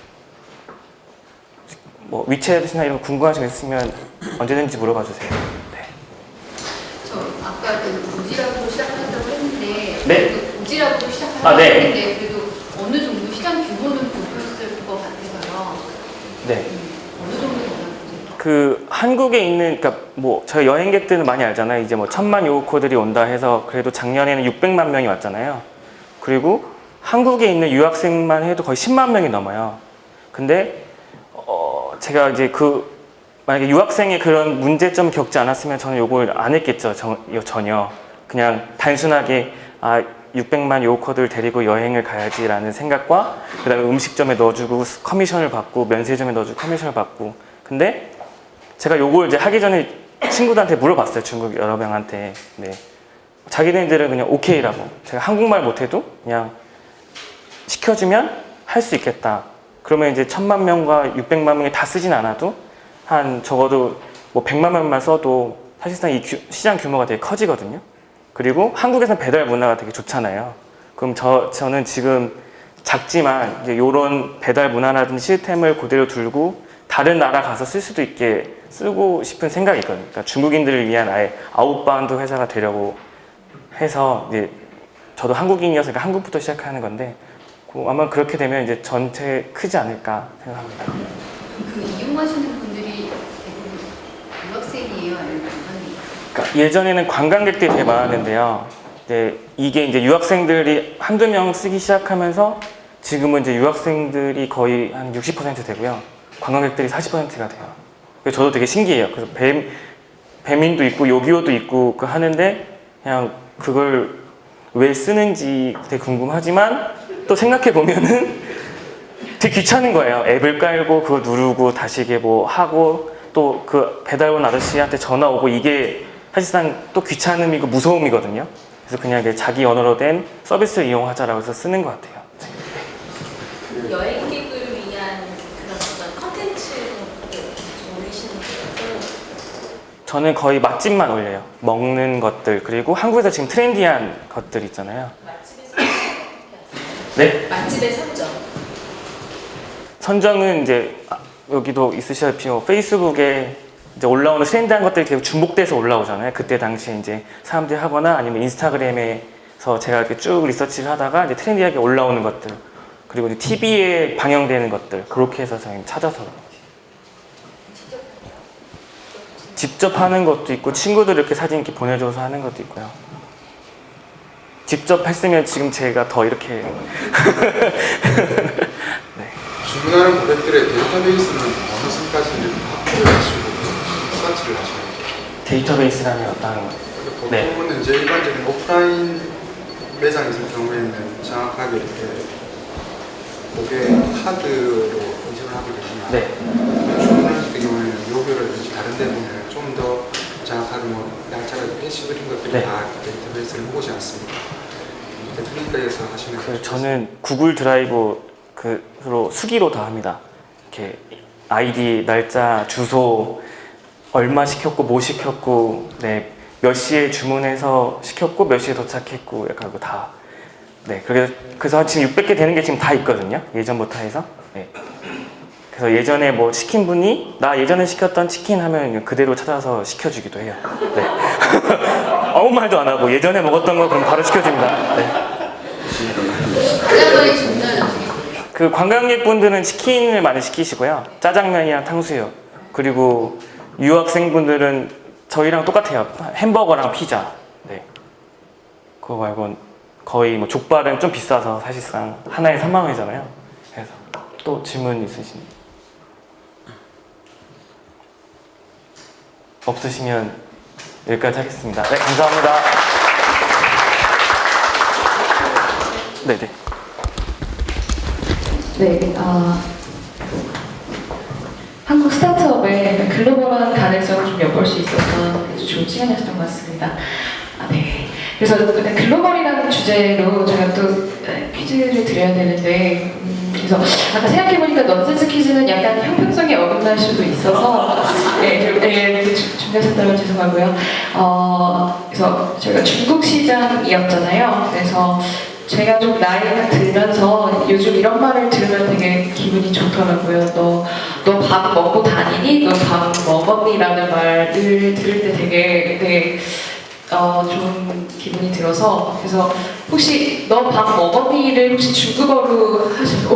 뭐 위챗이나 이런 거 궁금하신 거 있으면 언제든지 물어봐 주세요. 네. 저 아까 그 우지라고 시작한다고 했는데 네. 그 우지라고 시작하려고 아, 네. 했는데 그래도 어느 정도 시장 규모는 보였을 것 같아서요. 네. 어느 정도 되나 보세요? 그 한국에 있는 그러니까 뭐 저희 여행객들은 많이 알잖아요. 이제 뭐 1,000만 요코들이 온다 해서 그래도 작년에는 600만 명이 왔잖아요. 그리고 한국에 있는 유학생만 해도 거의 10만 명이 넘어요. 근데 제가 이제 만약에 유학생의 그런 문제점을 겪지 않았으면 저는 요걸 안 했겠죠. 전혀. 그냥 단순하게 600만 요커들 데리고 여행을 가야지라는 생각과 그다음에 음식점에 넣어주고 커미션을 받고 면세점에 넣어주고 커미션을 받고. 근데 제가 요걸 이제 하기 전에 친구들한테 물어봤어요. 중국 여러 명한테. 네. 자기네들은 그냥 오케이라고. 제가 한국말 못해도 그냥 시켜주면 할 수 있겠다. 그러면 이제 1,000만 명과 600만 명이 다 쓰진 않아도 한 적어도 뭐 100만 명만 써도 사실상 이 시장 규모가 되게 커지거든요. 그리고 한국에서는 배달 문화가 되게 좋잖아요. 그럼 저는 지금 작지만 이제 이런 배달 문화라든지 시스템을 그대로 두고 다른 나라 가서 쓸 수도 있게 쓰고 싶은 생각이 있거든요. 그러니까 중국인들을 위한 아예 아웃바운드 회사가 되려고 해서 이제 저도 한국인이어서 한국부터 시작하는 건데 아마 그렇게 되면 이제 전체 크지 않을까 생각합니다. 그 이용하시는 분들이 대부분 유학생이에요, 아니면 일반인이에요? 그러니까 예전에는 관광객들이 되게 많았는데요. 이게 이제 유학생들이 한두 명 쓰기 시작하면서 지금은 이제 유학생들이 거의 한 60% 되고요. 관광객들이 40%가 돼요. 그래서 저도 되게 신기해요. 그래서 배민도 있고 요기요도 있고 하는데 그냥 그걸 왜 쓰는지 되게 궁금하지만 또 생각해 보면은 되게 귀찮은 거예요. 앱을 깔고 그거 누르고 다시 이게 뭐 하고 또 그 배달원 아저씨한테 전화 오고 이게 사실상 또 귀찮음이고 무서움이거든요. 그래서 그냥 이게 자기 언어로 된 서비스를 이용하자라고 해서 쓰는 것 같아요. 여행객을 위한 그런 어떤 컨텐츠를 올리시는 거예요? 저는 거의 맛집만 올려요. 먹는 것들 그리고 한국에서 지금 트렌디한 것들 있잖아요. 네? 맛집의 선정. 선정은 이제 여기도 있으시다시피 페이스북에 이제 올라오는 트렌드한 것들이 계속 중복돼서 올라오잖아요. 그때 당시에 이제 사람들이 하거나 아니면 인스타그램에서 제가 이렇게 쭉 리서치를 하다가 이제 트렌디하게 올라오는 것들 그리고 이제 TV에 방영되는 것들 그렇게 해서 저희 찾아서 직접 하는 것도 있고 친구들 이렇게 사진 이렇게 보내줘서 하는 것도 있고요. 직접 했으면 지금 제가 더 이렇게 주문하는 고객들의 데이터베이스는 어느 선까지 확보를 하시고 서치를 하시나요? 데이터베이스라면 어떤 보통은 이제 일반적인 오프라인 매장에 있을 경우에는 정확하게 이렇게 고객 카드로 인식을 하게 되지만 네. 주문하실 경우에는 요구라든지 다른 데 보면 좀 더 정확하게 뭐 날짜가 패시브 이런 것들이 네. 다 데이터베이스를 보지 않습니다. 대표님께서 하시는 저는 구글 드라이브 그로 수기로 다 합니다. 이렇게 아이디, 날짜, 주소, 얼마 시켰고 뭐 시켰고, 네, 몇 시에 주문해서 시켰고 몇 시에 도착했고, 약간 그거 다. 네, 그래서 지금 600개 되는 게 지금 다 있거든요. 예전부터 해서. 네. 그래서 예전에 뭐 시킨 분이 나 예전에 시켰던 치킨 하면 그대로 찾아서 시켜주기도 해요. 네. 아무 말도 안 하고 예전에 먹었던 거 그럼 바로 시켜줍니다. 네. 가장 많이 주문하는 음식이 그 관광객분들은 치킨을 많이 시키시고요. 짜장면이랑 탕수육. 그리고 유학생분들은 저희랑 똑같아요. 햄버거랑 피자. 네. 그거 말고 거의 뭐 족발은 좀 비싸서 사실상 하나에 3만 원이잖아요. 그래서 또 질문 있으신? 없으시면 여기까지 하겠습니다. 네, 감사합니다. 네네. 네, 한국 스타트업의 글로벌한 가능성을 좀 엿볼 수 있어서 아주 좋은 시간이었던 것 같습니다. 네. 그래서 글로벌이라는 주제로 제가 또 퀴즈를 드려야 되는데, 그래서 아까 생각해보니까 넌센스 퀴즈는 약간 형평성에 어긋날 수도 있어서 준비하셨다면 죄송하고요. 그래서 저희가 중국 시장이었잖아요. 그래서 제가 좀 나이가 들면서 요즘 이런 말을 들으면 되게 기분이 좋더라고요. 너 밥 먹고 다니니? 너 밥 먹었니?라는 말을 들을 때 되게 좋은 기분이 들어서, 그래서 혹시 너 밥 먹었니를 혹시 중국어로 하시고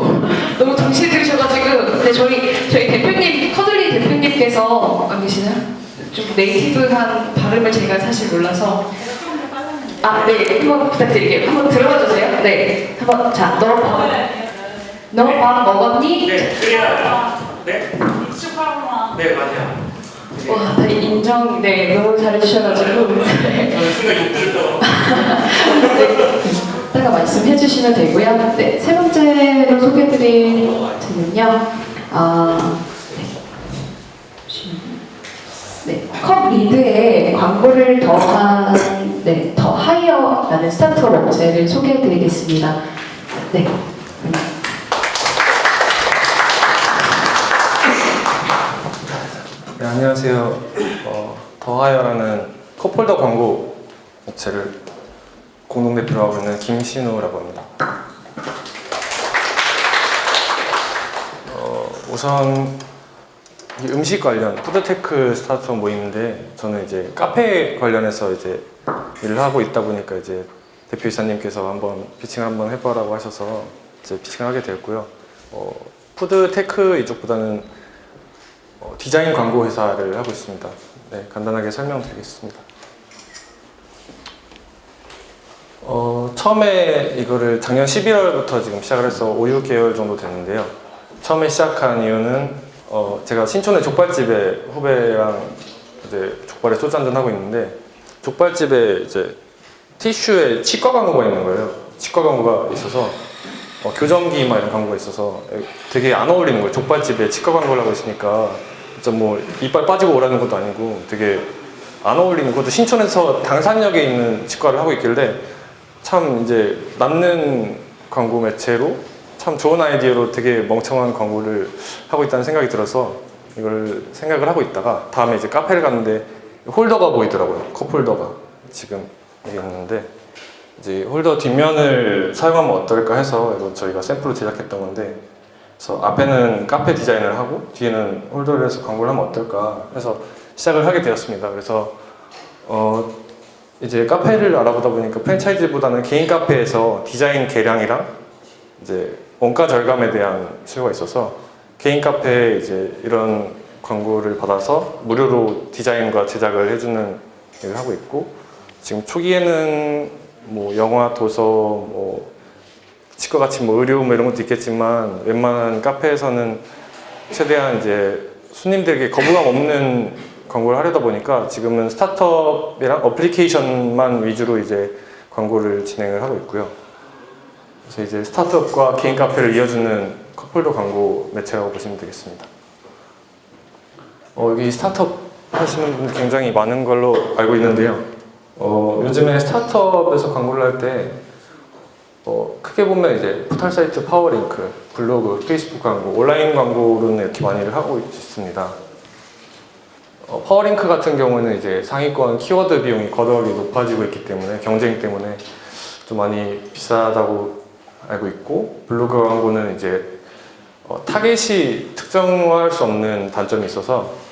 너무 동시에 들으셔가지고, 근데 저희 대표님, 커들리 대표님께서 안 계시나요? 좀 네이티브한 발음을 제가 사실 몰라서. 네, 한번 부탁드릴게요. 한번 들어봐 주세요. 네, 한번. 자, 너 밥 먹었니? 네, 네? 네, 맞아요. 와, 다 인정, 네, 너무 잘해주셔가지고. 저는 순간 욕 들었다고. 네, 이따가 말씀해 주시면 되고요. 네, 세 번째로 소개해드릴 분은요. 네, 컵 리드에 광고를 더한 더 하이어라는 스타트업 업체를 소개해드리겠습니다. 네. 네, 안녕하세요. 더하이어라는 컵홀더 광고 업체를 공동대표로 하고 있는 김신우라고 합니다. 우선 이 음식 관련 푸드테크 스타트업 모임인데, 저는 이제 카페 관련해서 이제 일을 하고 있다 보니까 이제 대표이사님께서 한번 피칭을 한번 해보라고 하셔서 이제 피칭을 하게 되었고요. 푸드테크 이쪽보다는 디자인 광고 회사를 하고 있습니다. 네, 간단하게 설명드리겠습니다. 처음에 이거를 작년 11월부터 지금 시작을 해서 5, 6개월 정도 됐는데요. 처음에 시작한 이유는 제가 신촌의 족발집에 후배랑 이제 족발에 소주 한잔 하고 있는데, 족발집에 이제 티슈에 치과 광고가 있는 거예요. 치과 광고가 있어서 교정기 막 이런 광고가 있어서 되게 안 어울리는 거예요. 족발집에 치과 광고를 하고 있으니까 진짜 뭐 이빨 빠지고 오라는 것도 아니고 되게 안 어울리는, 것도 신촌에서 당산역에 있는 치과를 하고 있길래 참 이제 남는 광고 매체로 참 좋은 아이디어로 되게 멍청한 광고를 하고 있다는 생각이 들어서 이걸 생각을 하고 있다가 다음에 이제 카페를 갔는데 홀더가 보이더라고요. 컵홀더가 지금 여기 있는데, 이제 홀더 뒷면을 사용하면 어떨까 해서 이거 저희가 샘플로 제작했던 건데, 그래서 앞에는 카페 디자인을 하고 뒤에는 홀더를 해서 광고를 하면 어떨까 해서 시작을 하게 되었습니다. 그래서 이제 카페를 알아보다 보니까 프랜차이즈보다는 개인 카페에서 디자인 개량이랑 이제 원가 절감에 대한 수요가 있어서 개인 카페에 이제 이런 광고를 받아서 무료로 디자인과 제작을 해주는 일을 하고 있고, 지금 초기에는 뭐 영화, 도서, 뭐 치과같이 뭐 의료 뭐 이런 것도 있겠지만 웬만한 카페에서는 최대한 이제 손님들에게 거부감 없는 광고를 하려다 보니까 지금은 스타트업이랑 어플리케이션만 위주로 이제 광고를 진행을 하고 있고요. 그래서 이제 스타트업과 개인 카페를 이어주는 컵홀더 광고 매체라고 보시면 되겠습니다. 여기 스타트업 하시는 분들 굉장히 많은 걸로 알고 있는데요. 요즘에 스타트업에서 광고를 할 때 크게 보면 이제 포털 사이트 파워링크, 블로그, 페이스북 광고, 온라인 광고로는 이렇게 많이를 하고 있습니다. 파워링크 같은 경우는 이제 상위권 키워드 비용이 거덕하게 높아지고 있기 때문에 경쟁 때문에 좀 많이 비싸다고 알고 있고, 블로그 광고는 이제 타겟이 특정화할 수 없는 단점이 있어서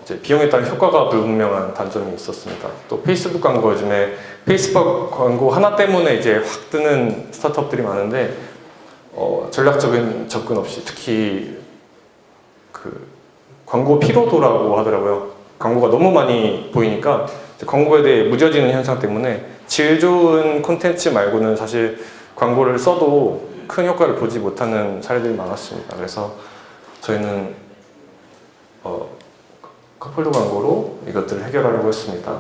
이제 비용에 따른 효과가 불분명한 단점이 있었습니다. 또 페이스북 광고, 요즘에 페이스북 광고 하나 때문에 이제 확 뜨는 스타트업들이 많은데 전략적인 접근 없이, 특히 그 광고 피로도라고 하더라고요. 광고가 너무 많이 보이니까 광고에 대해 무뎌지는 현상 때문에 질 좋은 콘텐츠 말고는 사실 광고를 써도 큰 효과를 보지 못하는 사례들이 많았습니다. 그래서 저희는 컵홀더 광고로 이것들을 해결하려고 했습니다.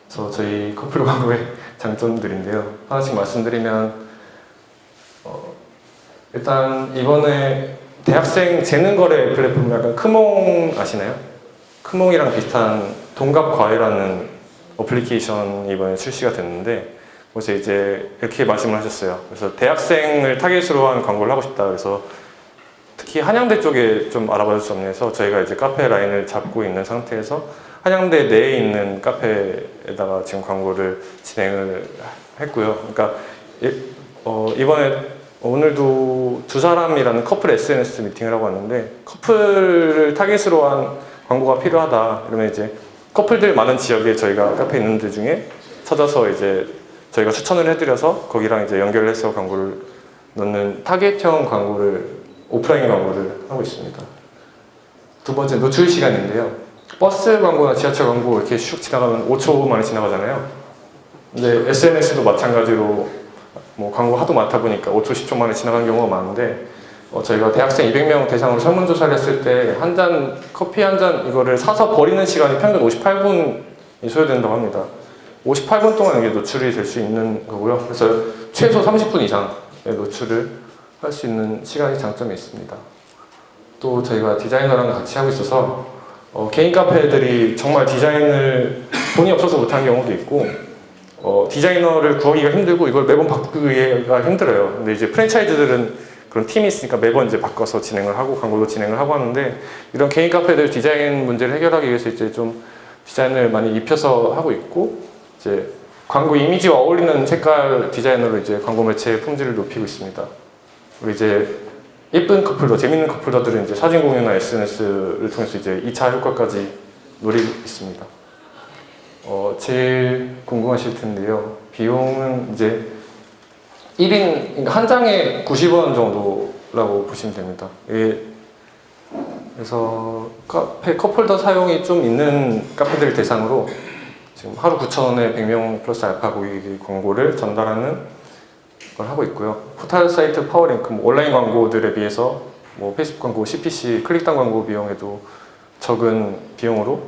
그래서 저희 컵홀더 광고의 장점들인데요. 하나씩 말씀드리면 일단 이번에 대학생 재능거래 플랫폼, 약간 크몽 아시나요? 크몽이랑 비슷한 동갑과외라는 어플리케이션이 이번에 출시가 됐는데, 그래서 이제 이렇게 말씀을 하셨어요. 그래서 대학생을 타겟으로 한 광고를 하고 싶다. 그래서 특히 한양대 쪽에 좀 알아봐 줄 수 없냐 해서 저희가 이제 카페 라인을 잡고 있는 상태에서 한양대 내에 있는 카페에다가 지금 광고를 진행을 했고요. 그러니까 이번에 오늘도 두 사람이라는 커플 SNS 미팅을 하고 왔는데, 커플을 타겟으로 한 광고가 필요하다 그러면 이제 커플들 많은 지역에 저희가 카페 있는 데 중에 찾아서 이제 저희가 추천을 해드려서 거기랑 이제 연결을 해서 광고를 넣는 타겟형 광고를, 오프라인 광고를 하고 있습니다. 두 번째, 노출 시간인데요. 버스 광고나 지하철 광고 이렇게 슉 지나가면 5초 만에 지나가잖아요. 근데 SNS도 마찬가지로 뭐 광고 하도 많다 보니까 5초, 10초 만에 지나가는 경우가 많은데, 저희가 대학생 200명 대상으로 설문조사를 했을 때 한 잔, 커피 한 잔 이거를 사서 버리는 시간이 평균 58분이 소요된다고 합니다. 58분 동안 이게 노출이 될 수 있는 거고요. 그래서 최소 30분 이상의 노출을 할 수 있는 시간이 장점이 있습니다. 또 저희가 디자이너랑 같이 하고 있어서 개인 카페들이 정말 디자인을 돈이 없어서 못하는 경우도 있고, 디자이너를 구하기가 힘들고 이걸 매번 바꾸기가 힘들어요. 근데 이제 프랜차이즈들은 그런 팀이 있으니까 매번 이제 바꿔서 진행을 하고 광고도 진행을 하고 하는데, 이런 개인 카페들 디자인 문제를 해결하기 위해서 이제 좀 디자인을 많이 입혀서 하고 있고, 이제 광고 이미지와 어울리는 색깔 디자인으로 이제 광고 매체의 품질을 높이고 있습니다. 그리고 이제 예쁜 커플더, 재밌는 커플더들은 이제 사진 공유나 SNS를 통해서 이제 2차 효과까지 노리고 있습니다. 제일 궁금하실 텐데요. 비용은 이제 1인, 그러니까 한 장에 90원 정도라고 보시면 됩니다. 그래서 카페 컵홀더 사용이 좀 있는 카페들 대상으로 지금 하루 9,000원에 100명 플러스 알파 고객 광고를 전달하는 걸 하고 있고요. 포털 사이트 파워링크, 온라인 광고들에 비해서 페이스북 광고, CPC, 클릭당 광고 비용에도 적은 비용으로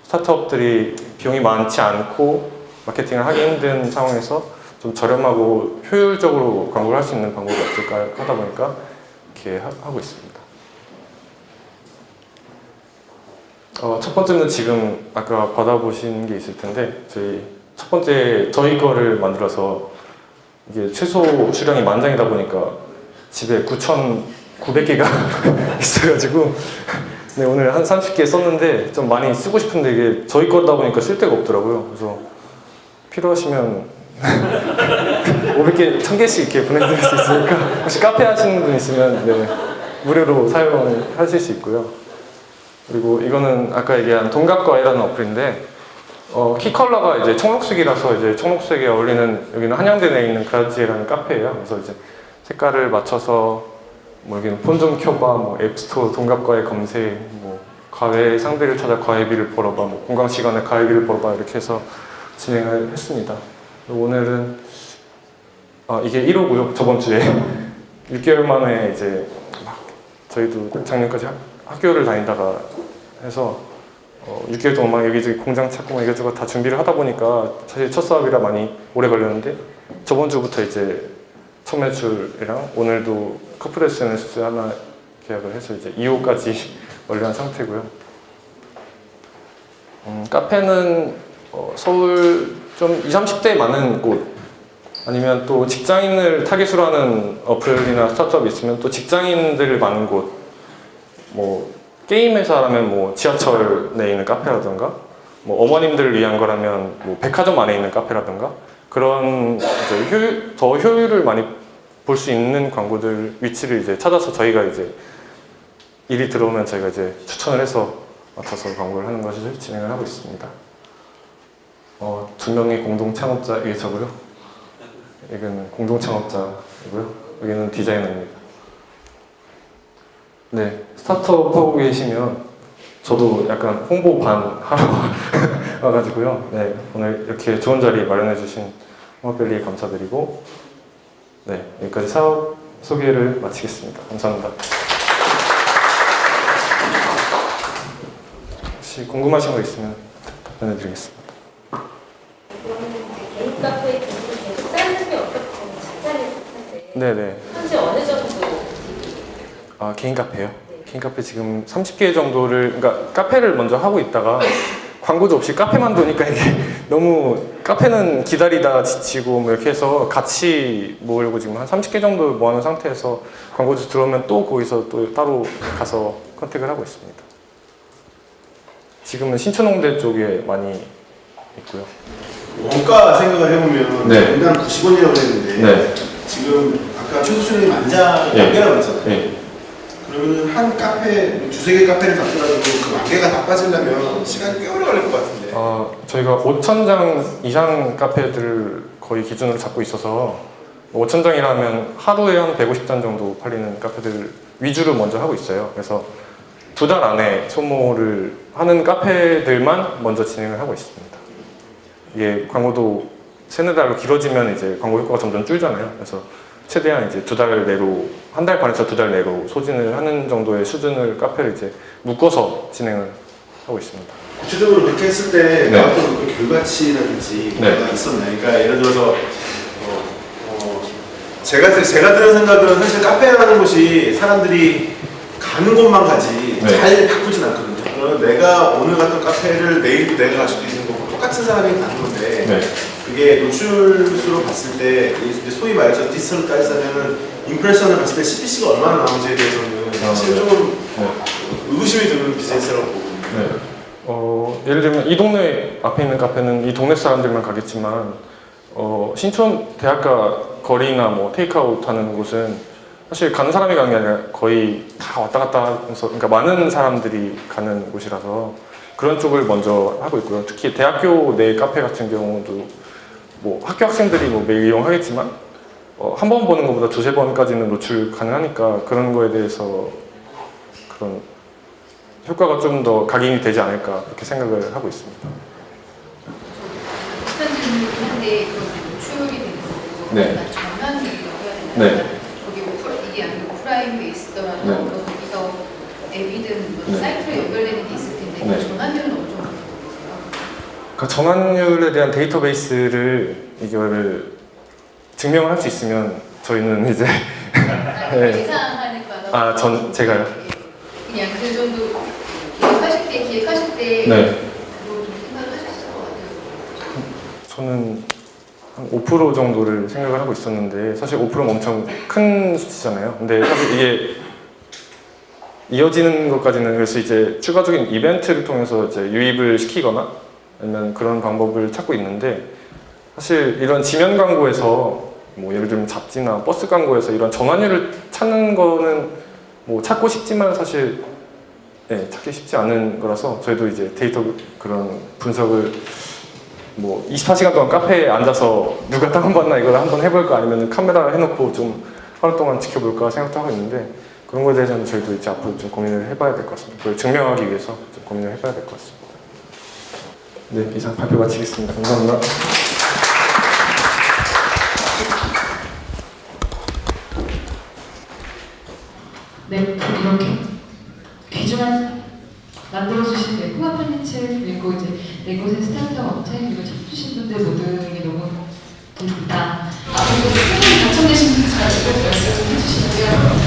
스타트업들이 비용이 많지 않고 마케팅을 하기 힘든 상황에서 좀 저렴하고 효율적으로 광고를 할 수 있는 방법이 없을까 하다 보니까 이렇게 하고 있습니다. 첫 번째는 지금 아까 받아보신 게 있을 텐데, 첫 번째 저희 거를 만들어서 이게 최소 수량이 만장이다 보니까 집에 9,900개가 있어가지고 오늘 한 30개 썼는데 좀 많이 쓰고 싶은데 이게 저희 거다 보니까 쓸 데가 없더라고요. 그래서 필요하시면 500개, 1000개씩 이렇게 보내드릴 수 있으니까 혹시 카페 하시는 분 있으면 무료로 사용을 하실 수 있고요. 그리고 이거는 아까 얘기한 동갑과외라는 어플인데, 키 컬러가 이제 청록색이라서 이제 청록색에 어울리는, 여기는 한양대 내에 있는 그라지에라는 카페예요. 그래서 이제 색깔을 맞춰서 여기는 폰 좀 켜봐, 앱스토어 동갑과외 검색, 과외 상대를 찾아 과외비를 벌어봐, 공강 시간에 과외비를 벌어봐, 이렇게 해서 진행을 했습니다. 오늘은 이게 1호고요. 저번 주에 6개월 만에 이제 막 저희도 작년까지 학교를 다니다가 해서 6개월 동안 막 여기저기 공장 찾고 막 이것저것 다 준비를 하다 보니까 사실 첫 사업이라 많이 오래 걸렸는데 저번 주부터 이제 첫 매출이랑 오늘도 커플 SNS 하나 계약을 해서 이제 2호까지 완료한 상태고요. 카페는 서울 좀 20, 30대 많은 곳 아니면 또 직장인을 타깃으로 하는 어플이나 스타트업이 있으면 또 직장인들 많은 곳, 뭐 게임 회사라면 뭐 지하철 내에 있는 카페라든가 뭐 어머님들을 위한 거라면 뭐 백화점 안에 있는 카페라든가 그런 이제 더 효율을 많이 볼 수 있는 광고들 위치를 이제 찾아서 저희가 이제 일이 들어오면 저희가 이제 추천을 해서 맡아서 광고를 하는 것을 진행을 하고 있습니다. 두 명의 공동 창업자, 이게 저고요. 이건 공동 창업자이고요. 여기는 디자이너입니다. 네, 스타트업 하고 계시면 저도 약간 홍보 반 하러 와가지고요. 네, 오늘 이렇게 좋은 자리 마련해주신 홍합밸리에 감사드리고, 네, 여기까지 사업 소개를 마치겠습니다. 감사합니다. 혹시 궁금하신 거 있으면 답변해드리겠습니다. 그러면 이제 개인 카페의 기술이 계속 쌓이는 게 어떻게 자잘했을 텐데. 네네. 현재 어느 정도? 개인 카페요? 개인 카페 지금 30개 정도를, 그러니까 카페를 먼저 하고 있다가 광고도 없이 카페만 도니까 이게 너무 카페는 기다리다 지치고 뭐 이렇게 해서 같이 모으려고 지금 한 30개 정도 모아놓은 상태에서 광고도 들어오면 또 거기서 또 따로 가서 컨택을 하고 있습니다. 지금은 신촌홍대 쪽에 많이 있고요. 원가 생각을 해보면 네. 인당 90원이라고 했는데 네. 지금 아까 최소 수익이 만장 네. 만개라고 했잖아요. 네. 그러면 한 카페, 두세 개 카페를 갖더라도 그 만개가 다 빠지려면 시간이 꽤 오래 걸릴 것 같은데. 저희가 5,000장 이상 카페들을 거의 기준으로 잡고 있어서 5,000장이라면 하루에 한 150잔 정도 팔리는 카페들 위주로 먼저 하고 있어요. 그래서 2달 안에 소모를 하는 카페들만 먼저 진행을 하고 있습니다. 이게 광고도 3-4달로 길어지면 이제 광고 효과가 점점 줄잖아요. 그래서 최대한 이제 2달 내로, 1달 반에서 2달 내로 소진을 하는 정도의 수준을 카페를 이제 묶어서 진행을 하고 있습니다. 구체적으로 그렇게 했을 때 네. 나왔던 그 결과치라든지 네. 뭐가 있었나요? 그러니까 예를 들어서 제가 드는 생각은 사실 카페라는 곳이 사람들이 가는 곳만 가지 네. 잘 바꾸진 않거든요. 그러면 내가 오늘 갔던 카페를 내일도 내가 갈 수도 있는 거고 똑같은 사람이 가는 건데 네. 그게 노출수로 봤을 때 소위 말해서 디지털로 따지자면 임프레션을 봤을 때 CPC가 얼마나 나오는지에 대해서는 사실 조금 의구심이 드는 비즈니스라고 보거든요. 네. 예를 들면 이 동네 앞에 있는 카페는 이 동네 사람들만 가겠지만 신촌 대학가 거리나 뭐 테이크아웃 하는 곳은 사실 가는 사람이 가는 게 아니라 거의 다 왔다 갔다 하면서, 그러니까 많은 사람들이 가는 곳이라서 그런 쪽을 먼저 하고 있고요. 특히 대학교 내 카페 같은 경우도 뭐 학교 학생들이 뭐 매일 이용하겠지만 한 번 보는 것보다 2-3번까지는 노출 가능하니까 그런 거에 대해서 그런 효과가 좀 더 각인이 되지 않을까 그렇게 생각을 하고 있습니다. 비슷한 질문이긴 한데 그런 노출이 되는 거고 네. 전환율이라고 해야 되나요? 네. 이게 아니고 오프라인 베이스더라도 네. 거기서 앱이든 뭐 네. 사이트로 연결되는 게 있을 텐데 네. 그 전환율은 어느 정도 되는 거세요? 그 전환율에 대한 데이터베이스를 이거를 증명을 할 수 있으면 저희는 이제 네. 예상하는 바다 제가요? 그냥 그 정도 기획하실 때 네. 그거 좀 생각하셨을 것 같아요. 저는 한 5% 정도를 생각을 하고 있었는데 사실 5%는 엄청 큰 수치잖아요. 근데 사실 이게 이어지는 것까지는 그래서 이제 추가적인 이벤트를 통해서 이제 유입을 시키거나 아니면 그런 방법을 찾고 있는데 사실 이런 지면 광고에서 뭐 예를 들면 잡지나 버스 광고에서 이런 전환율을 찾는 거는 뭐 찾고 싶지만 사실 찾기 쉽지 않은 거라서 저희도 이제 데이터 그런 분석을 뭐 24시간 동안 카페에 앉아서 누가 다운받나 이걸 한번 해볼까 아니면 카메라 해놓고 좀 하루 동안 지켜볼까 생각도 하고 있는데 그런 거에 대해서는 저희도 이제 앞으로 좀 고민을 해봐야 될 것 같습니다. 그걸 증명하기 위해서 좀 고민을 해봐야 될 것 같습니다. 네, 이상 발표 마치겠습니다. 감사합니다. 네, 이렇게 귀중한 만들어주신 네, 후원 팬츠 그리고 이제 네 곳의 스타트업 업체 그리고 찾아주신 분들 모두에게 너무 감사합니다. 앞으로 새로운 당첨되신 분들 잘 말씀 좀 해주시고요.